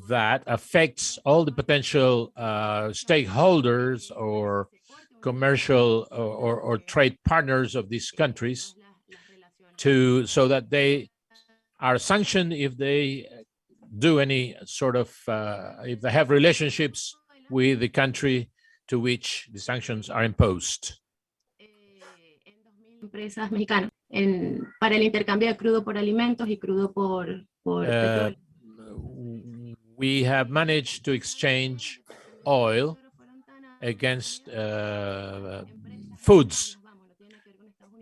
that affects all the potential stakeholders or commercial or trade partners of these countries, so that they are sanctioned if they do any sort of, if they have relationships with the country to which the sanctions are imposed. Empresas mexicanas para el intercambio de crudo por alimentos y crudo por petróleo. we have managed to exchange oil against foods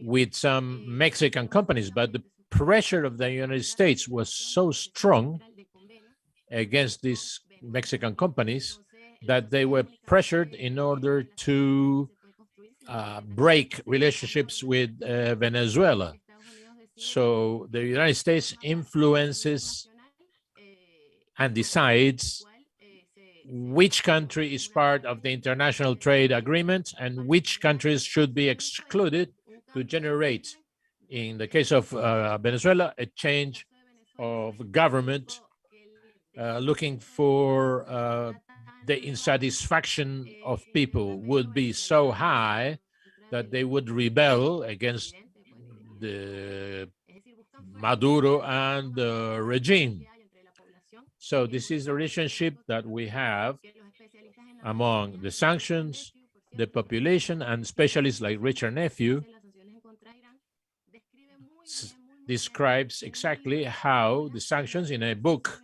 with some Mexican companies, but the pressure of the United States was so strong against these Mexican companies that they were pressured in order to break relationships with Venezuela. So the United States influences and decides which country is part of the international trade agreement and which countries should be excluded to generate, in the case of Venezuela, a change of government looking for the insatisfaction of people would be so high that they would rebel against the Maduro and the regime. So this is the relationship that we have among the sanctions, the population, and specialists like Richard Nephew describes exactly how the sanctions, in a book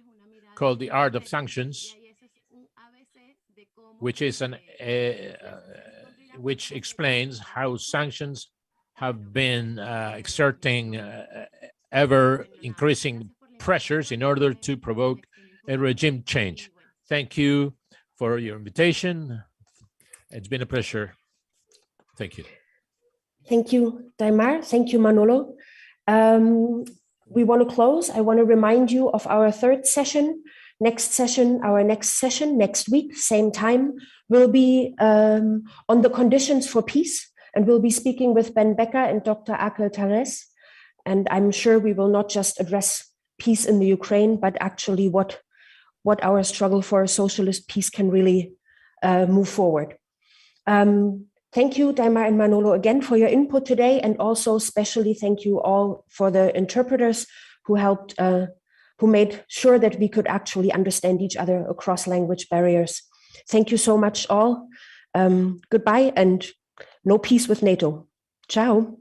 called The Art of Sanctions, which is which explains how sanctions have been exerting ever increasing pressures in order to provoke a regime change. Thank you for your invitation. It's been a pleasure. Thank you. Thank you, Daimar. Thank you, Manolo. We want to close. I want to remind you of our third session. Our next session next week, same time, will be on the conditions for peace. And we'll be speaking with Ben Becker and Dr. Akel Tares. And I'm sure we will not just address peace in the Ukraine, but actually what our struggle for a socialist peace can really move forward. Thank you, Daimar and Manolo, again for your input today. And also especially thank you all for the interpreters who helped, who made sure that we could actually understand each other across language barriers. Thank you so much all. Goodbye and no peace with NATO. Ciao.